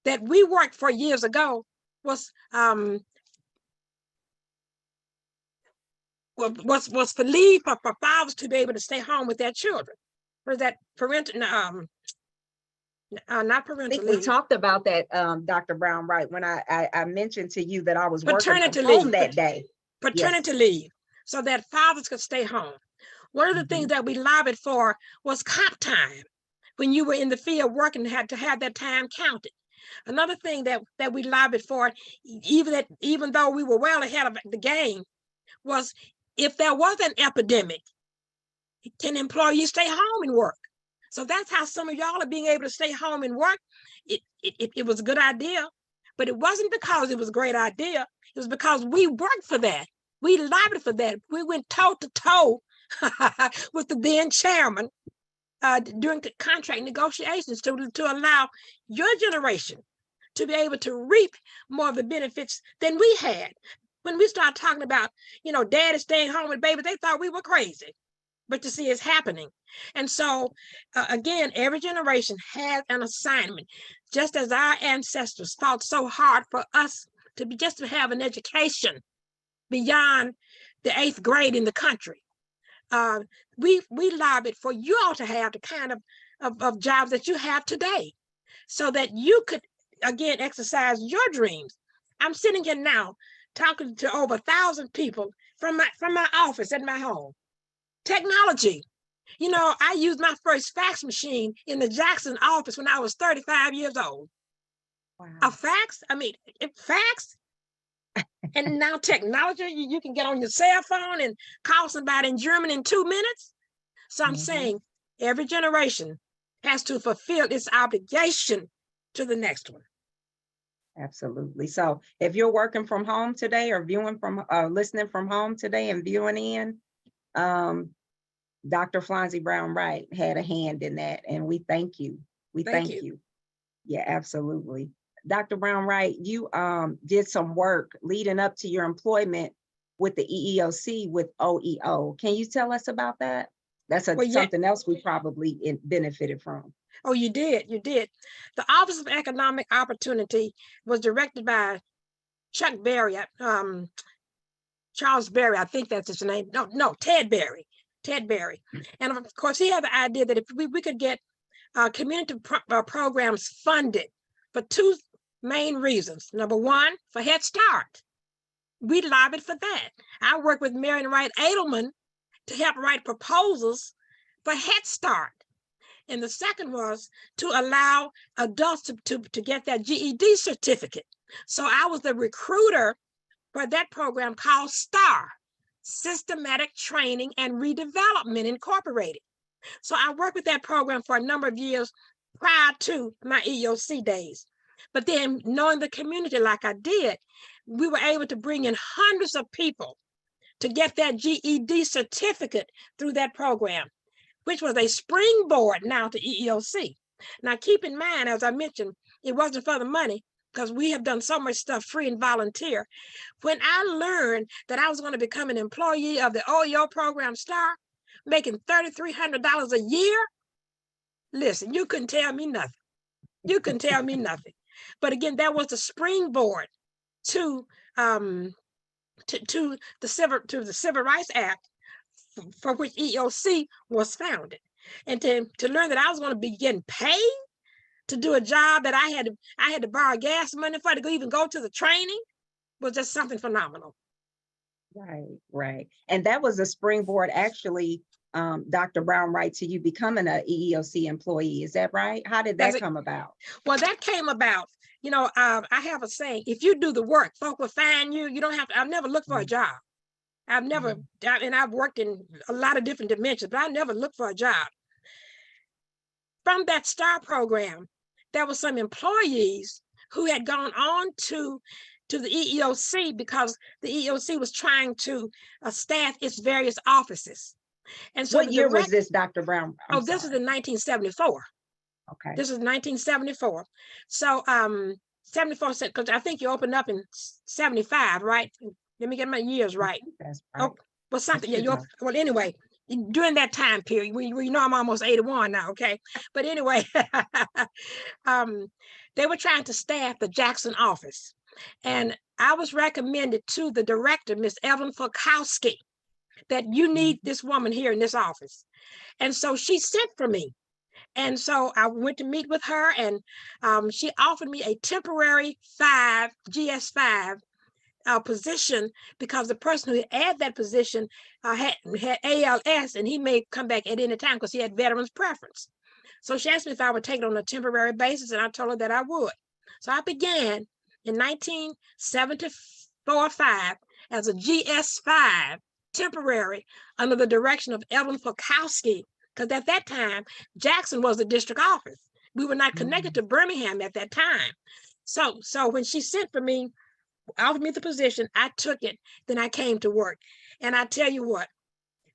that we worked for years ago was for leave for fathers to be able to stay home with their children. For that parental, not parental I think leave. we talked about that, Dr. Brown-Wright, when I mentioned to you that I was working Paternity from leave. home that day. Paternity leave, so that fathers could stay home. One of the things that we lobbied for was comp time. When you were in the field working, had to have that time counted. Another thing that we lobbied for, even though we were well ahead of the game, was if there was an epidemic, can employees stay home and work? So that's how some of y'all are being able to stay home and work. It was a good idea, but it wasn't because it was a great idea. It was because we worked for that. We lobbied for that. We went toe to toe with the then chairman during the contract negotiations to allow your generation to be able to reap more of the benefits than we had. When we started talking about, you know, daddy staying home with baby, they thought we were crazy. But to see it's happening. And so, again, every generation has an assignment, just as our ancestors fought so hard for us to have an education beyond the 8th grade in the country. We lobbied for you all to have the kind of jobs that you have today, so that you could, again, exercise your dreams. I'm sitting here now talking to over 1,000 people from my office at my home. Technology. You know, I used my first fax machine in the Jackson office when I was 35 years old. Wow. A fax? I mean, fax? And now technology, you can get on your cell phone and call somebody in Germany in 2 minutes. So I'm saying every generation has to fulfill its obligation to the next one. Absolutely. So if you're working from home today or viewing from, listening from home today and viewing in, Dr. Flonzie Brown-Wright had a hand in that, and we thank you. We Thank thank you. you. Yeah, absolutely. Dr. Brown-Wright, you did some work leading up to your employment with the EEOC with OEO. Can you tell us about that? That's Well, yeah. something else we probably benefited from. Oh, you did. You did. The Office of Economic Opportunity was directed by Chuck Berry, Charles Berry, I think that's his name. No, Ted Berry. Ted Berry. And of course, he had the idea that if we could get community programs funded for two main reasons. Number one, for Head Start. We lobbied for that. I worked with Marion Wright Edelman to help write proposals for Head Start. And the second was to allow adults to get that GED certificate. So I was the recruiter for that program called STAR, Systematic Training and Redevelopment Incorporated. So I worked with that program for a number of years prior to my EEOC days. But then knowing the community like I did, we were able to bring in hundreds of people to get that GED certificate through that program, which was a springboard now to EEOC. Now, keep in mind, as I mentioned, it wasn't for the money because we have done so much stuff free and volunteer. When I learned that I was going to become an employee of the OEO program STAR, making $3,300 a year, listen, you couldn't tell me nothing. You couldn't tell me nothing. But again, that was the springboard to the Civil Rights Act, for which EEOC was founded. And to learn that I was going to be getting paid to do a job that I had to borrow gas money for to even go to the training was just something phenomenal. Right. And that was a springboard, actually, Dr. Brown-Wright, to you becoming an EEOC employee. Is that right? How did that come about? Well, that came about, I have a saying, if you do the work, folk will find you. You don't have to, I've never looked for a job. I've never, and I've worked in a lot of different dimensions, but I never looked for a job. From that STAR program, there were some employees who had gone on to the EEOC because the EEOC was trying to staff its various offices. And so what year was this, Dr. Brown? This is in 1974. Okay. This is 1974. So 74, because I think you opened up in 75, right? Let me get my years right. That's right. Oh, well, something. Yeah. Well, anyway, during that time period, we know I'm almost 81 now. Okay, but anyway, they were trying to staff the Jackson office, and I was recommended to the director, Miss Evelyn Fulkowski, that you need this woman here in this office, and so she sent for me. And so I went to meet with her, and she offered me a temporary GS5 position because the person who had that position had ALS, and he may come back at any time because he had veterans preference. So she asked me if I would take it on a temporary basis, and I told her that I would. So I began in 1974-5 as a GS5 temporary under the direction of Evelyn Fulkowski, because at that time, Jackson was the district office. We were not connected to Birmingham at that time. So when she sent for me, offered me the position, I took it, then I came to work. And I tell you what,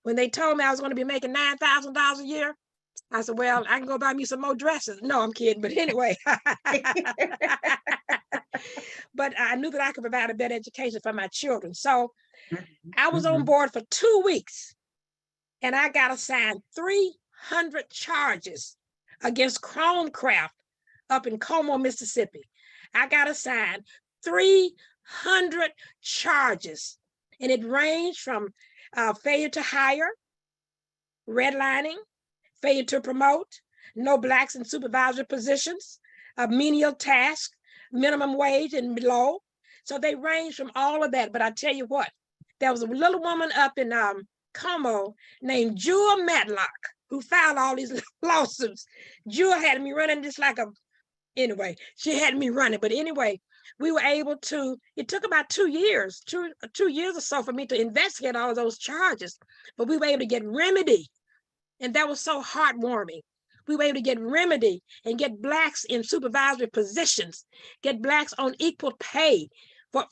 when they told me I was going to be making $9,000 a year, I said, well, I can go buy me some more dresses. No, I'm kidding. But anyway, but I knew that I could provide a better education for my children. So I was on board for 2 weeks, and I got assigned 300 charges against Cronecraft up in Como, Mississippi. I got assigned 300 charges, and it ranged from failure to hire, redlining, failure to promote, no Blacks in supervisory positions, menial tasks, minimum wage and below. So they range from all of that. But I tell you what, there was a little woman up in Como named Jewel Matlock who filed all these lawsuits. Jewel had me running just like anyway, she had me running. But anyway, we were able to, it took about 2 years, two years or so for me to investigate all of those charges, but we were able to get remedy. And that was so heartwarming we were able to get remedy and get Blacks in supervisory positions, get Blacks on equal pay with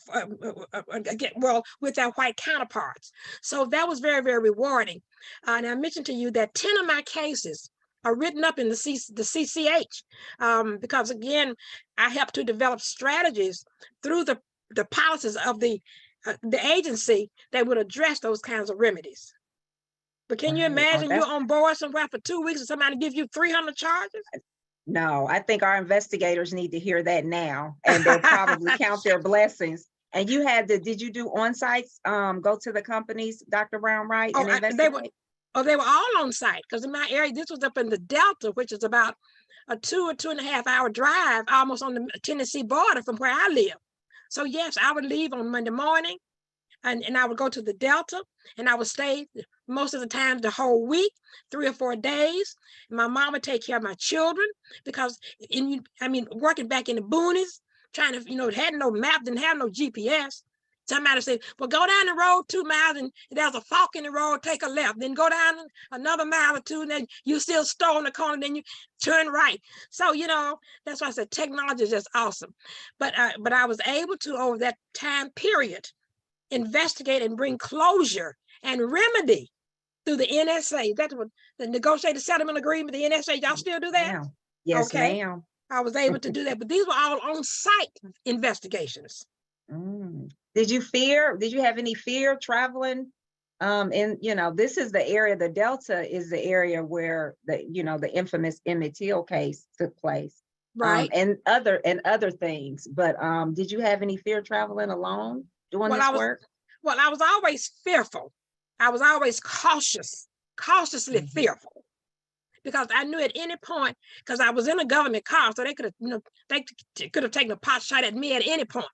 our white counterparts. So that was very, very rewarding. And I mentioned to you that 10 of my cases are written up in the CCH because, again, I helped to develop strategies through the policies of the agency that would address those kinds of remedies. But can you imagine you're on board somewhere for 2 weeks and somebody gives you 300 charges? No, I think our investigators need to hear that now, and they'll probably count their blessings. And you had did you do on-sites, go to the companies, Dr. Brown-Wright, and investigate? They were all on site, because in my area, this was up in the Delta, which is about a 2 or 2.5 hour drive, almost on the Tennessee border from where I live. So yes, I would leave on Monday morning, and I would go to the Delta, and I would stay most of the time the whole week, 3 or 4 days. My mom would take care of my children, because working back in the boonies, trying to, had no map, didn't have no GPS. Somebody said, well, go down the road 2 miles and there's a fork in the road, take a left, then go down another mile or 2, and then you still stole in the corner, then you turn right. So, that's why I said technology is just awesome. But I was able to, over that time period, investigate and bring closure and remedy through the NSA. That's what the negotiated settlement agreement, the NSA, y'all still do that? Yeah. Yes, okay. ma'am. I was able to do that, but these were all on-site investigations. Did you have any fear traveling? This is the area, the Delta is the area where the infamous Emmett Till case took place. Right. And other things. But did you have any fear traveling alone doing this work? Well, I was always fearful. I was always cautiously fearful. Because I knew at any point, because I was in a government car, so they could have taken a pot shot at me at any point.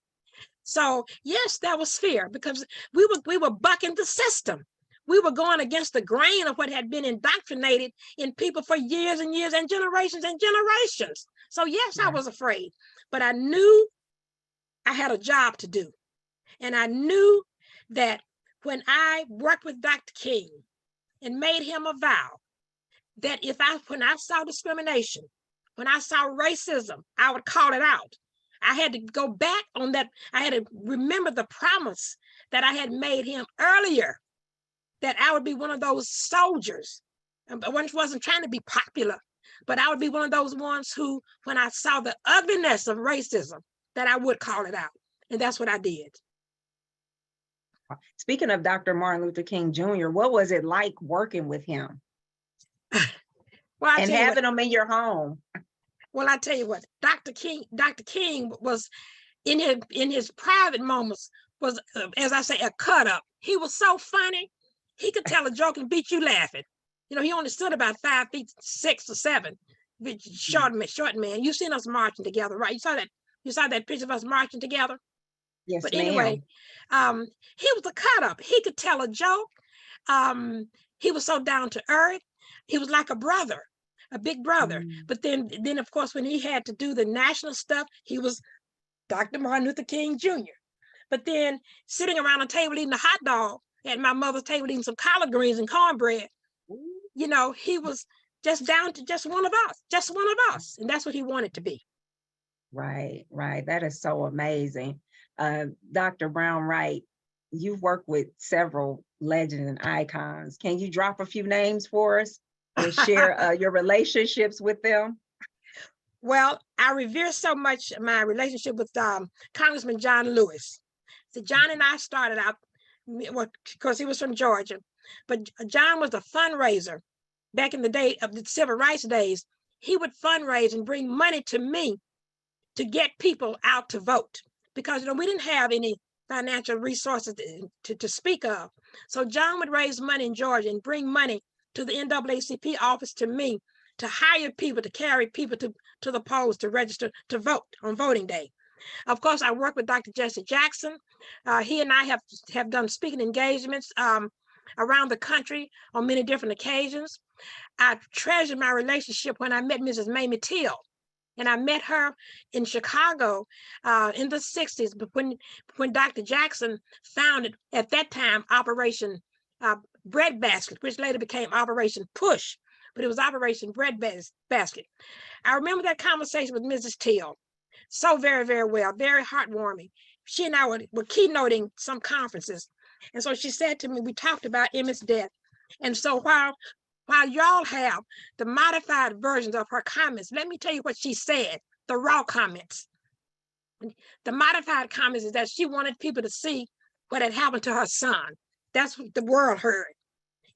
So yes, that was fear, because we were bucking the system. We were going against the grain of what had been indoctrinated in people for years and years and generations and generations. So yes, I was afraid, but I knew I had a job to do. And I knew that when I worked with Dr. King and made him a vow, that when I saw discrimination, when I saw racism, I would call it out. I had to go back on that. I had to remember the promise that I had made him earlier, that I would be one of those soldiers. I wasn't trying to be popular, but I would be one of those ones who, when I saw the ugliness of racism, that I would call it out. And that's what I did. Speaking of Dr. Martin Luther King Jr., what was it like working with him? Well, and having him in your home? Well, I tell you what, Dr. King was in his private moments was, as I say, a cut up. He was so funny. He could tell a joke and beat you laughing. He only stood about 5'6" or 7", short man. You seen us marching together, right? You saw that picture of us marching together. Yes, but ma'am. Anyway, he was a cut up. He could tell a joke. He was so down to earth. He was like a brother, a big brother. But then of course, when he had to do the national stuff, he was Dr. Martin Luther King Jr. But then sitting around a table eating a hot dog at my mother's table eating some collard greens and cornbread, he was just down to just one of us. And that's what he wanted to be. Right. That is so amazing. Dr. Brown-Wright, you've worked with several legends and icons. Can you drop a few names for us and share your relationships with them? Well, I revere so much my relationship with Congressman John Lewis. So John and I started out, because he was from Georgia, but John was a fundraiser back in the day of the civil rights days. He would fundraise and bring money to me to get people out to vote, because we didn't have any financial resources to speak of. So John would raise money in Georgia and bring money to the NAACP office to me to hire people, to carry people to the polls to register to vote on voting day. Of course, I work with Dr. Jesse Jackson. He and I have done speaking engagements around the country on many different occasions. I treasure my relationship when I met Mrs. Mamie Till. And I met her in Chicago in the 60s, but when Dr. Jackson founded, at that time, Operation Breadbasket, which later became Operation Push, but it was Operation Breadbasket. I remember that conversation with Mrs. Till so very, very well, very heartwarming. She and I were keynoting some conferences. And so she said to me, we talked about Emmett's death. And so while y'all have the modified versions of her comments, let me tell you what she said, the raw comments. The modified comments is that she wanted people to see what had happened to her son. That's what the world heard.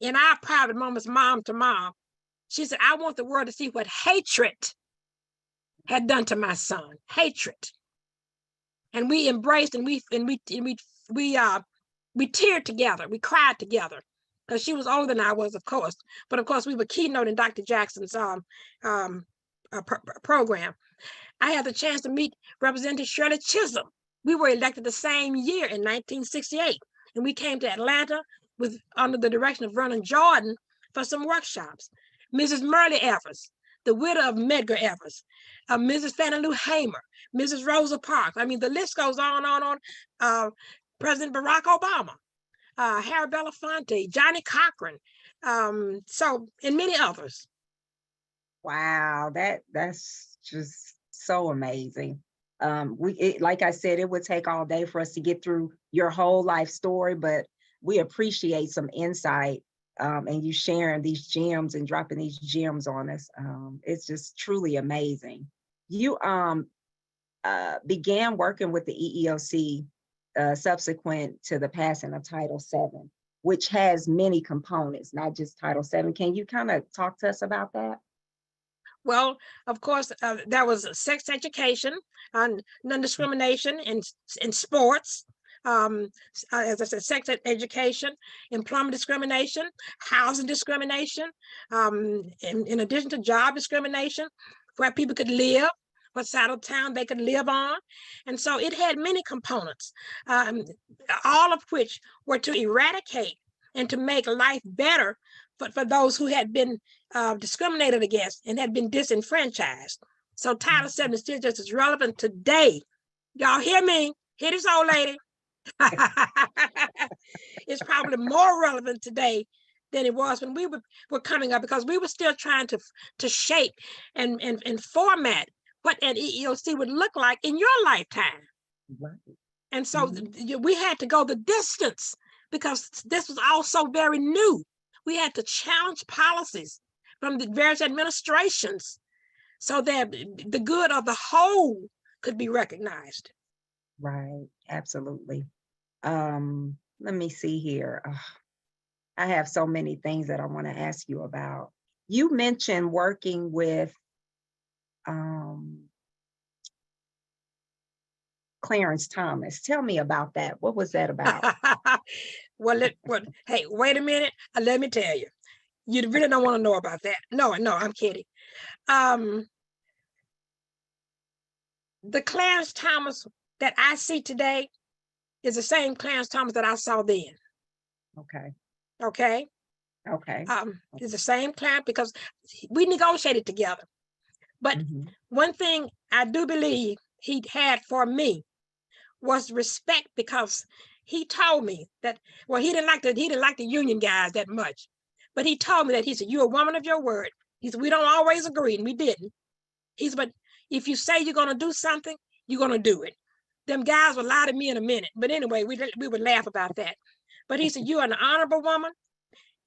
In our private moments, mom to mom, she said, I want the world to see what hatred had done to my son, hatred. And we embraced and we teared together, we cried together, because she was older than I was, of course. But of course, we were keynoting Dr. Jackson's program. I had the chance to meet Representative Shirley Chisholm. We were elected the same year in 1968, and we came to Atlanta under the direction of Vernon Jordan for some workshops. Mrs. Merle Evers, the widow of Medgar Evers, Mrs. Fannie Lou Hamer, Mrs. Rosa Parks. I mean, the list goes on. President Barack Obama, Harry Belafonte, Johnny Cochran, and many others. Wow, that's just so amazing. Like I said, it would take all day for us to get through your whole life story, but we appreciate some insight and you sharing these gems and dropping these gems on us. It's just truly amazing. You began working with the EEOC subsequent to the passing of Title VII, which has many components, not just Title VII. Can you kind of talk to us about that? Well, of course, there was sex education, non-discrimination in sports, as I said, sex education, employment discrimination, housing discrimination, in addition to job discrimination, where people could live, what side of town they could live on. And so it had many components, all of which were to eradicate and to make life better for those who had been discriminated against and had been disenfranchised. So Title VII is still just as relevant today. Y'all hear me? Hear this old lady? It's probably more relevant today than it was when we were coming up, because we were still trying to shape and format what an EEOC would look like in your lifetime. Right. And so we had to go the distance because this was also very new. We had to challenge policies from the various administrations so that the good of the whole could be recognized. Right, absolutely. Let me see here. I have so many things that I want to ask you about. You mentioned working with Clarence Thomas. Tell me about that. What was that about? Hey, wait a minute. Let me tell you. You really don't want to know about that. No, I'm kidding. The Clarence Thomas that I see today is the same Clarence Thomas that I saw then. Okay. It's the same Clarence because we negotiated together. But one thing I do believe he had for me was respect, because he told me that, well, he didn't like the union guys that much, but he told me that, he said, you're a woman of your word. He said, we don't always agree, and we didn't. He said, but if you say you're gonna do something, you're gonna do it. Them guys will lie to me in a minute, but anyway, we would laugh about that. But he said, you're an honorable woman.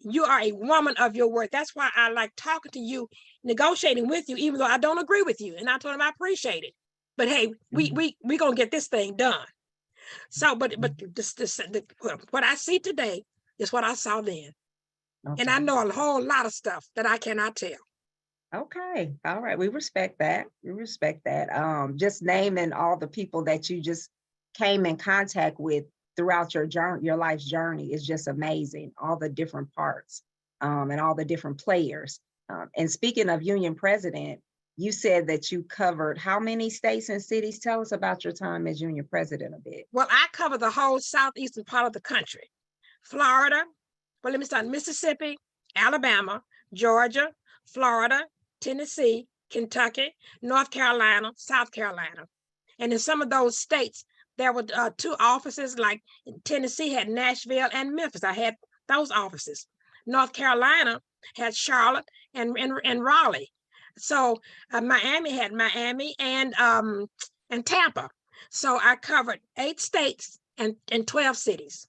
You are a woman of your word. That's why I like talking to you, negotiating with you, even though I don't agree with you. And I told him I appreciate it. But hey, we gonna get this thing done. So, but what I see today is what I saw then. Okay. And I know a whole lot of stuff that I cannot tell. Okay, all right, we respect that. Just naming all the people that you just came in contact with throughout your journey, your life's journey, is just amazing. All the different parts and all the different players. And speaking of union president, you said that you covered how many states and cities? Tell us about your time as union president a bit. Well, I covered the whole southeastern part of the country. Florida, well, let me start, Mississippi, Alabama, Georgia, Florida, Tennessee, Kentucky, North Carolina, South Carolina. And in some of those states, there were 2 offices, like Tennessee had Nashville and Memphis. I had those offices. North Carolina had Charlotte and Raleigh. So Miami had Miami and Tampa. So I covered 8 states and 12 cities.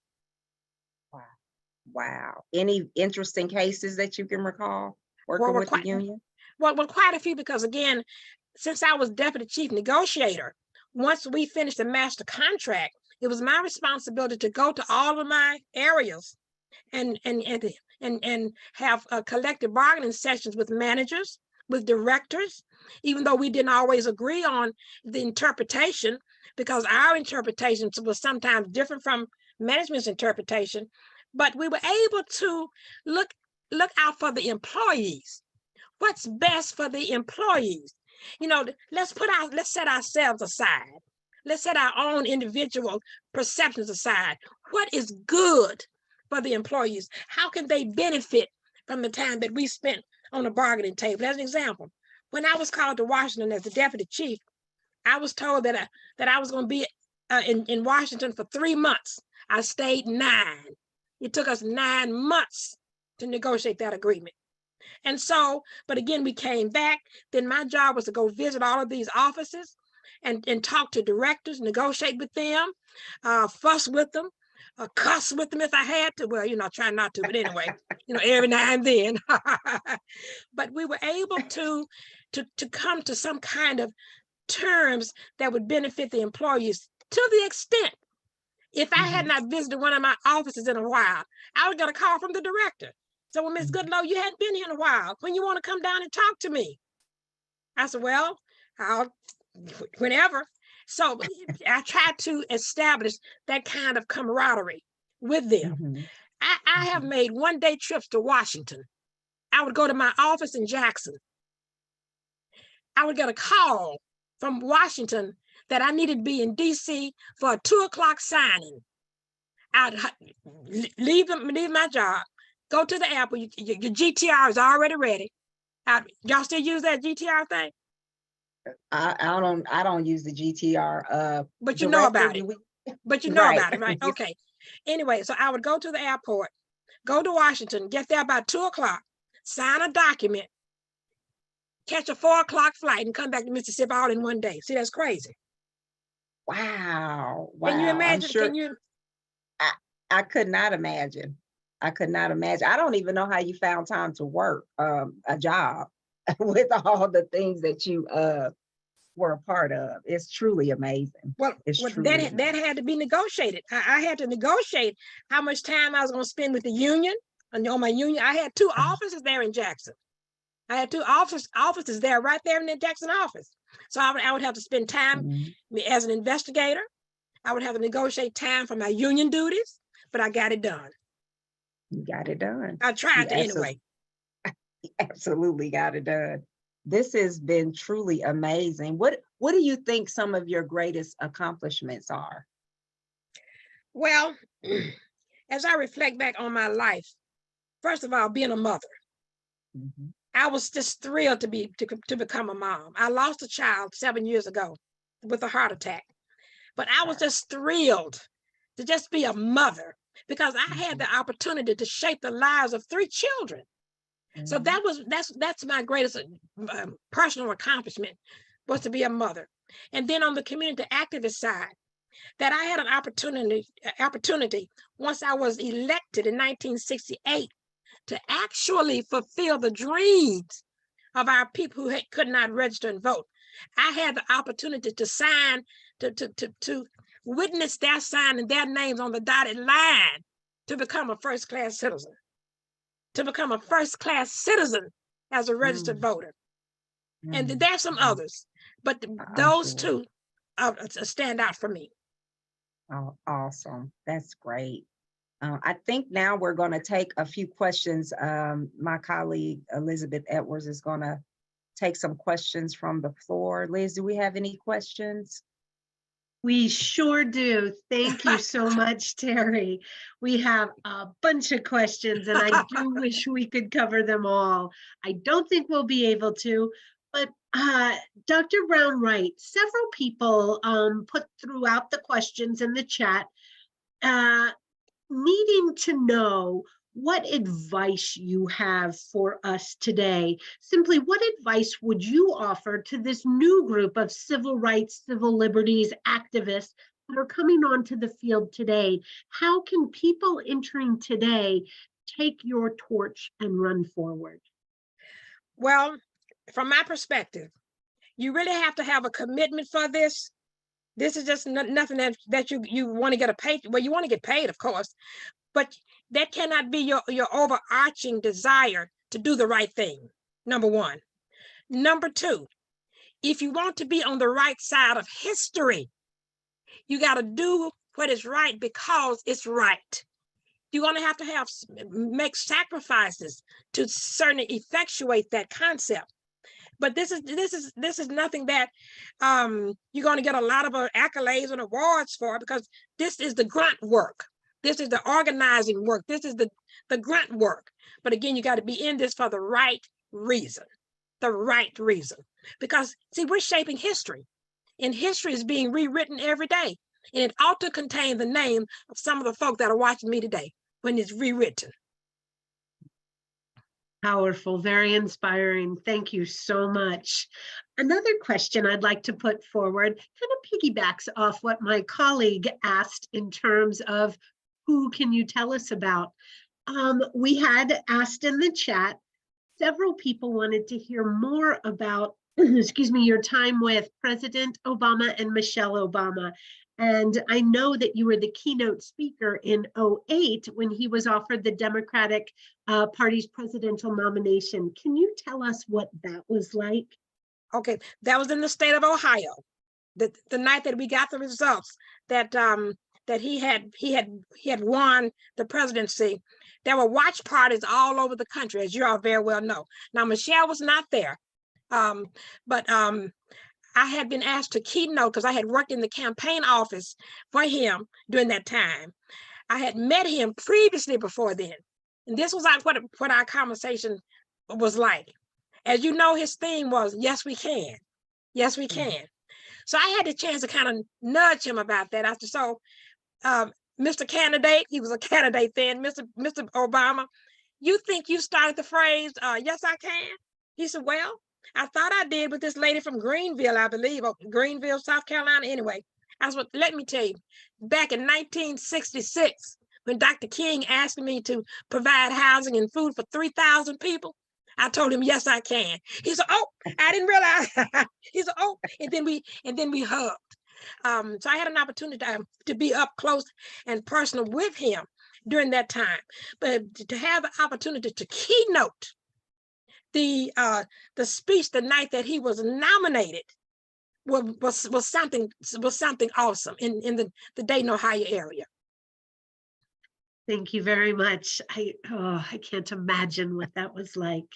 Wow. Any interesting cases that you can recall working with the union? Well, quite a few, because again, since I was deputy chief negotiator, once we finished the master contract, it was my responsibility to go to all of my areas and have collective bargaining sessions with managers, with directors, even though we didn't always agree on the interpretation, because our interpretation was sometimes different from management's interpretation. But we were able to look out for the employees. What's best for the employees? You know, let's set ourselves aside. Let's set our own individual perceptions aside. What is good for the employees? How can they benefit from the time that we spent on the bargaining table? As an example, when I was called to Washington as the deputy chief, I was told that I was going to be in Washington for 3 months. I stayed 9. It took us 9 months to negotiate that agreement. And so, but again, we came back. Then my job was to go visit all of these offices and talk to directors, negotiate with them, fuss with them, cuss with them if I had to. Well, try not to, but anyway, every now and then. But we were able to come to some kind of terms that would benefit the employees, to the extent, if I had not visited one of my offices in a while, I would get a call from the director. So, well, Ms. Goodlow, you hadn't been here in a while. When you want to come down and talk to me? I said, well, whenever. So I tried to establish that kind of camaraderie with them. I have made one-day trips to Washington. I would go to my office in Jackson. I would get a call from Washington that I needed to be in DC for a 2 o'clock signing. I'd leave my job, go to the airport. Your GTR is already ready. Y'all still use that GTR thing? I don't use the GTR. But you know about it. But you know Right. about it, right? Okay. Anyway, so I would go to the airport, go to Washington, get there about 2 o'clock, sign a document, catch a 4 o'clock flight, and come back to Mississippi all in one day. See, that's crazy. Wow. Can you imagine? I'm sure, Can you? I could not imagine. I could not imagine. I don't even know how you found time to work a job with all the things that you were a part of. It's truly amazing. Well, truly that had to be negotiated. I had to negotiate how much time I was going to spend with the union. And on my union, I had 2 offices there in Jackson. I had 2 offices there, right there in the Jackson office. So I would have to spend time as an investigator. I would have to negotiate time for my union duties, but I got it done. You got it done. I tried to anyway. Absolutely got it done. This has been truly amazing. What do you think some of your greatest accomplishments are? Well, as I reflect back on my life, first of all, being a mother, I was just thrilled to become a mom. I lost a child 7 years ago with a heart attack, but I was just thrilled to just be a mother, because I had the opportunity to shape the lives of 3 children. So that's my greatest personal accomplishment, was to be a mother. And then on the community activist side, that I had an opportunity once I was elected in 1968 to actually fulfill the dreams of our people who could not register and vote. I had the opportunity to sign, to witness their signing their names on the dotted line to become a first-class citizen. To become a first-class citizen as a registered voter. And there's some others, but those 2 stand out for me. Oh, awesome. That's great. I think now we're going to take a few questions. My colleague, Elizabeth Edwards, is going to take some questions from the floor. Liz, do we have any questions? We sure do. Thank you so much, Terry. We have a bunch of questions, and I do wish we could cover them all. I don't think we'll be able to, but Dr. Brown-Wright, several people put throughout the questions in the chat needing to know what advice you have for us today. Simply, what advice would you offer to this new group of civil rights, civil liberties activists that are coming onto the field today? How can people entering today take your torch and run forward? Well, from my perspective, you really have to have a commitment for this. This is just nothing that you want to get a pay. Well, you want to get paid, of course, but that cannot be your overarching desire to do the right thing, number one. Number two, if you want to be on the right side of history, you got to do what is right because it's right. You're going to have make sacrifices to certainly effectuate that concept. But this is nothing that you're going to get a lot of accolades and awards for, because this is the grunt work. This is the organizing work. This is the grunt work. But again, you got to be in this for the right reason. The right reason. Because, see, we're shaping history. And history is being rewritten every day. And it ought to contain the name of some of the folk that are watching me today when it's rewritten. Powerful, very inspiring. Thank you so much. Another question I'd like to put forward kind of piggybacks off what my colleague asked in terms of who can you tell us about? We had asked in the chat, several people wanted to hear more about, excuse me, your time with President Obama and Michelle Obama. And I know that you were the keynote speaker in 2008 when he was offered the Democratic Party's presidential nomination. Can you tell us what that was like? Okay, that was in the state of Ohio. The night that we got the results that that he had won the presidency. There were watch parties all over the country, as you all very well know. Now, Michelle was not there, but I had been asked to keynote because I had worked in the campaign office for him during that time. I had met him previously before then. And this was like what our conversation was like. As you know, his theme was, yes, we can. Yes, we can. So I had the chance to kind of nudge him about that. So, Mr. Candidate, he was a candidate then, Mr. Obama, you think you started the phrase, yes, I can? He said, well, I thought I did with this lady from Greenville, I believe, or Greenville, South Carolina. Anyway, I was, let me tell you, back in 1966, when Dr. King asked me to provide housing and food for 3,000 people, I told him, yes, I can. He said, oh, I didn't realize. He said, oh, and then we hugged. So I had an opportunity to be up close and personal with him during that time. But to have the opportunity to keynote the speech the night that he was nominated was something awesome in the Dayton, Ohio area. Thank you very much. I can't imagine what that was like.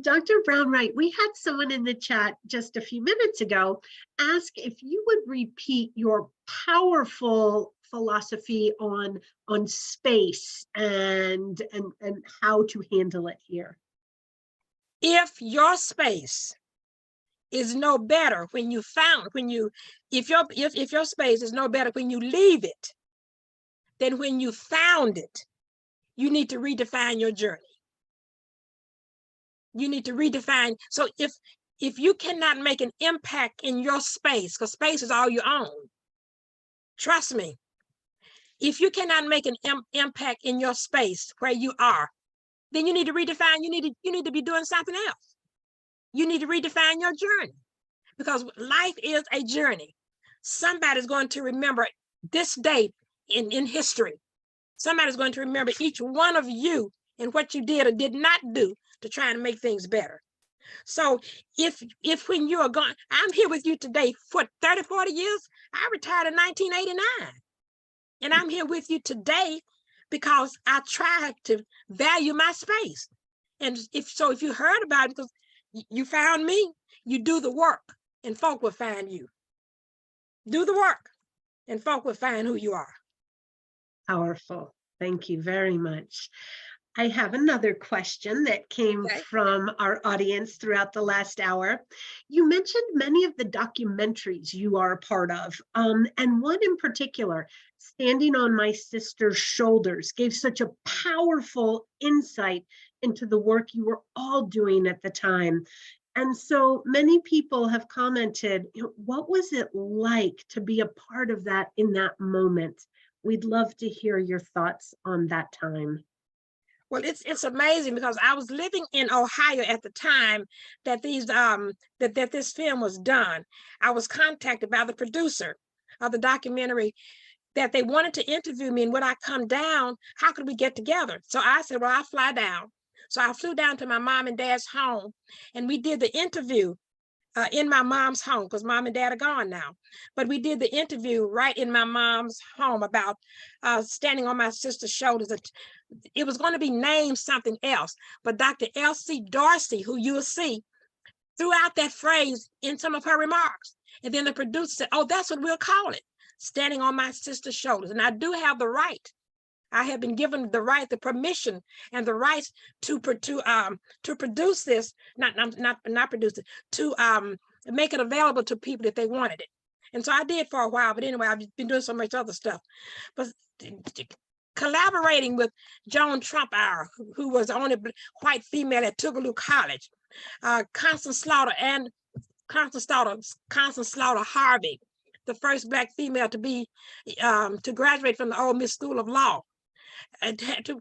Dr. Brown-Wright, we had someone in the chat just a few minutes ago ask if you would repeat your powerful philosophy on space and how to handle it here. If your space is no better when you if your space is no better when you leave it than when you found it, you need to redefine your journey. You need to redefine. So if you cannot make an impact in your space, because space is all you own, trust me, if you cannot make an impact in your space where you are, then you need to redefine. You need to be doing something else. You need to redefine your journey, because life is a journey. Somebody's going to remember this date in history. Somebody's going to remember each one of you and what you did or did not do to try and make things better. So if when you are gone, I'm here with you today for 30, 40 years. I retired in 1989. And I'm here with you today because I tried to value my space. And if you heard about it because you found me, you do the work and folk will find you. Do the work and folk will find who you are. Powerful. Thank you very much. I have another question that came Okay. from our audience throughout the last hour. You mentioned many of the documentaries you are a part of, and one in particular, Standing on My Sister's Shoulders, gave such a powerful insight into the work you were all doing at the time. And so many people have commented, what was it like to be a part of that in that moment? We'd love to hear your thoughts on that time. Well, it's amazing because I was living in Ohio at the time that these that this film was done. I was contacted by the producer of the documentary that they wanted to interview me, and would I come down? How could we get together? So I said, well, I'll fly down. So I flew down to my mom and dad's home, and we did the interview in my mom's home because mom and dad are gone now. But we did the interview right in my mom's home about standing on my sister's shoulders. It was going to be named something else, but Dr. L.C. Dorsey, who you will see, threw out that phrase in some of her remarks. And then the producer said, oh, that's what we'll call it, Standing on My Sister's Shoulders. And I do have the right. I have been given the right, the permission, and the rights to produce this, not produce it, to make it available to people if they wanted it. And so I did for a while, but anyway, I've been doing so much other stuff. But collaborating with Joan Trumpauer, who was the only white female at Tougaloo College, Constance Slaughter Harvey, the first Black female to graduate from the Ole Miss School of Law. And to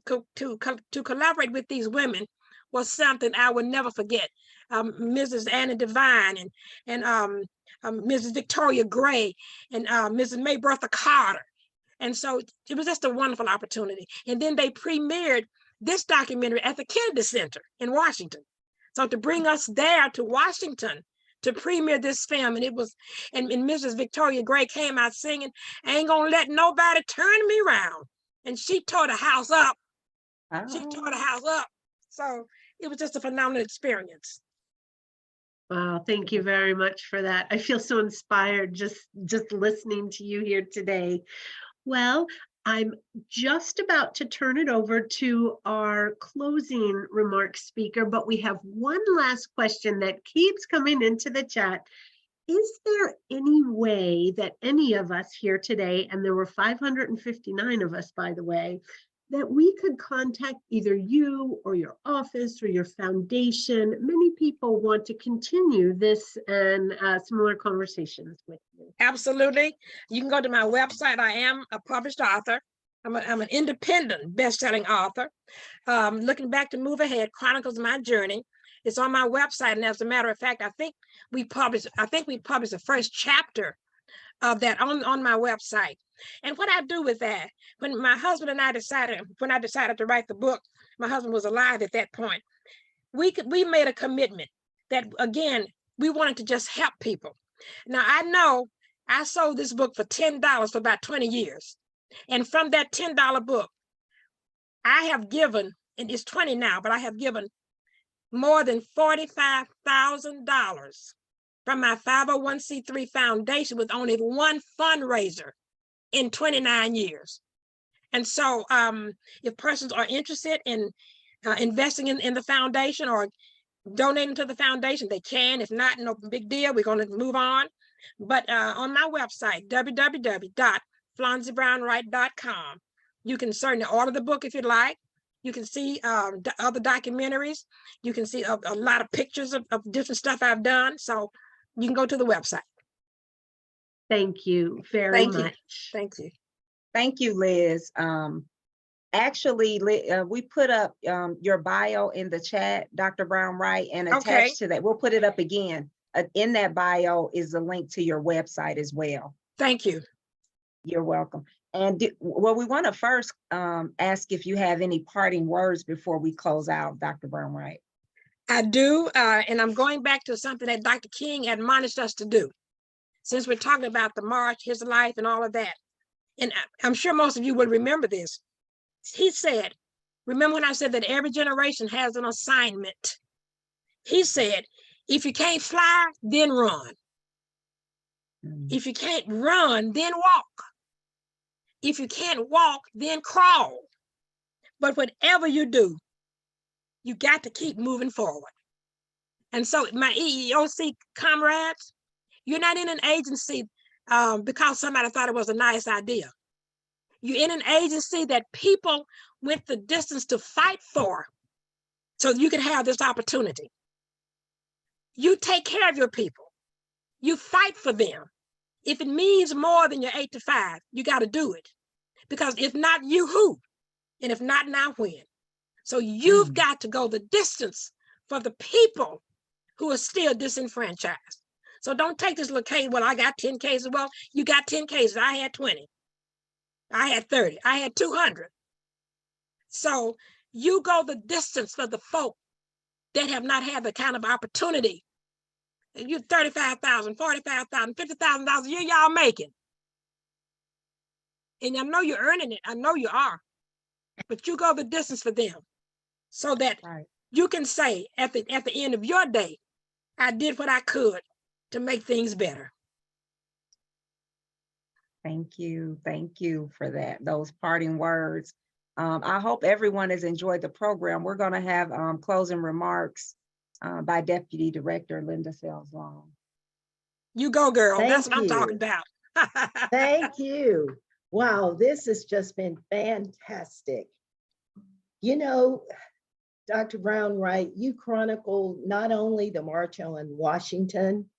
collaborate with these women was something I would never forget. Mrs. Anna Devine and Mrs. Victoria Gray and Mrs. May Bertha Carter. And so it was just a wonderful opportunity. And then they premiered this documentary at the Kennedy Center in Washington. So to bring us there to Washington to premiere this film, and Mrs. Victoria Gray came out singing, "Ain't gonna let nobody turn me around." And she tore the house up. She tore the house up. So it was just a phenomenal experience. Wow, thank you very much for that. I feel so inspired just listening to you here today. Well, I'm just about to turn it over to our closing remarks speaker, but we have one last question that keeps coming into the chat. Is there any way that any of us here today, and there were 559 of us, by the way, that we could contact either you or your office or your foundation? Many people want to continue this and similar conversations with you. Absolutely. You can go to my website. I am a published author. I'm an independent best-selling author. Looking back to move ahead, chronicles my journey. It's on my website, and as a matter of fact, I think we published the first chapter of that on my website. And what I do with that, when my husband and I decided to write the book, my husband was alive at that point. We made a commitment that, again, we wanted to just help people. Now I know I sold this book for $10 for about 20 years, and from that $10 book, I have given, and it's 20 now, but I have given more than $45,000 from my 501c3 foundation with only one fundraiser in 29 years. And so if persons are interested in investing in the foundation or donating to the foundation, they can. If not, no big deal. We're going to move on. But on my website, www.FlonzieBrown-Wright.com, you can certainly order the book if you'd like. You can see other documentaries. You can see a lot of pictures of different stuff I've done. So you can go to the website. Thank you very much. Thank you. Thank you, Liz. Actually, we put up your bio in the chat, Dr. Brown-Wright, and attached to that, we'll put it up again. In that bio is a link to your website as well. Thank you. You're welcome. And we want to first ask if you have any parting words before we close out, Dr. Brown-Wright. I do, and I'm going back to something that Dr. King admonished us to do. Since we're talking about the march, his life, and all of that. And I'm sure most of you will remember this. He said, remember when I said that every generation has an assignment? He said, if you can't fly, then run. If you can't run, then walk. If you can't walk, then crawl. But whatever you do, You got to keep moving forward. And so my EEOC comrades, you're not in an agency because somebody thought it was a nice idea. You're in an agency that people went the distance to fight for so you can have this opportunity. You take care of your people. You fight for them. If it means more than your 8 to 5, you got to do it. Because if not you, who? And if not now, when? So you've got to go the distance for the people who are still disenfranchised. So don't take this little case, well, I got 10 cases. Well, you got 10 cases. I had 20. I had 30. I had 200. So you go the distance for the folk that have not had the kind of opportunity. You $35,000, $45,000, $50,000 a year y'all making. And I know you're earning it. I know you are. But you go the distance for them so that you can say at the end of your day, I did what I could to make things better. Thank you for that, those parting words. I hope everyone has enjoyed the program. We're going to have closing remarks by Deputy Director Linda Sells-Long. You go, girl. Thank That's what I'm you. talking about. Thank you. Wow, this has just been fantastic. You know, Dr. Brown-Wright, you chronicle not only the March on Washington,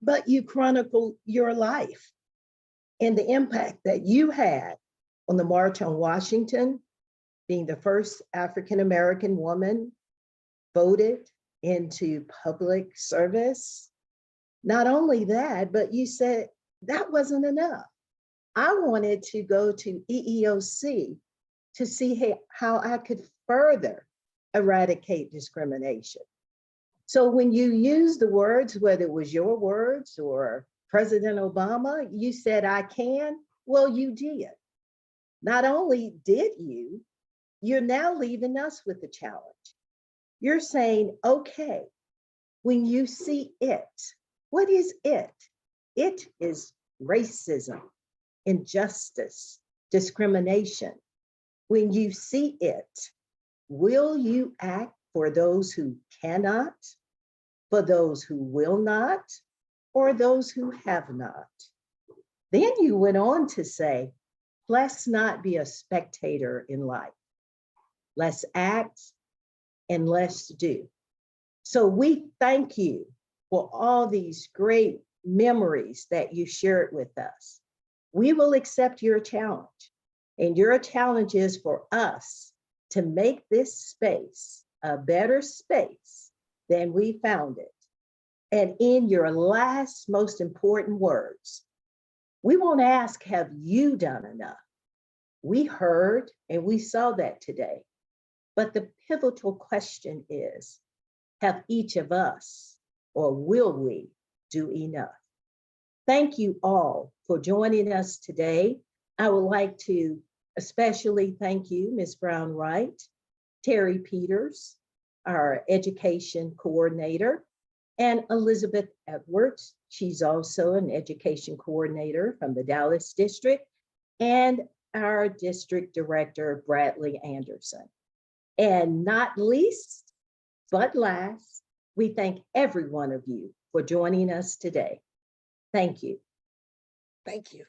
but you chronicle your life and the impact that you had on the March on Washington, being the first African-American woman voted into public service. Not only that, but you said that wasn't enough. I wanted to go to EEOC to see how I could further eradicate discrimination. So when you use the words, whether it was your words or President Obama, you said, I can. Well, you did. Not only did you're now leaving us with the challenge. You're saying, okay, when you see it, what is it? It is racism, injustice, discrimination. When you see it, will you act for those who cannot, for those who will not, or those who have not? Then you went on to say, let's not be a spectator in life. Let's act and let's do. So we thank you for all these great memories that you shared with us. We will accept your challenge, and your challenge is for us to make this space a better space than we found it. And in your last most important words, we won't ask, have you done enough? We heard and we saw that today. But the pivotal question is, have each of us, or will we, do enough? Thank you all for joining us today. I would like to especially thank you, Ms. Brown-Wright, Terry Peters, our education coordinator, and Elizabeth Edwards. She's also an education coordinator from the Dallas district, and our district director, Bradley Anderson. And not least, but last, we thank every one of you for joining us today. Thank you. Thank you.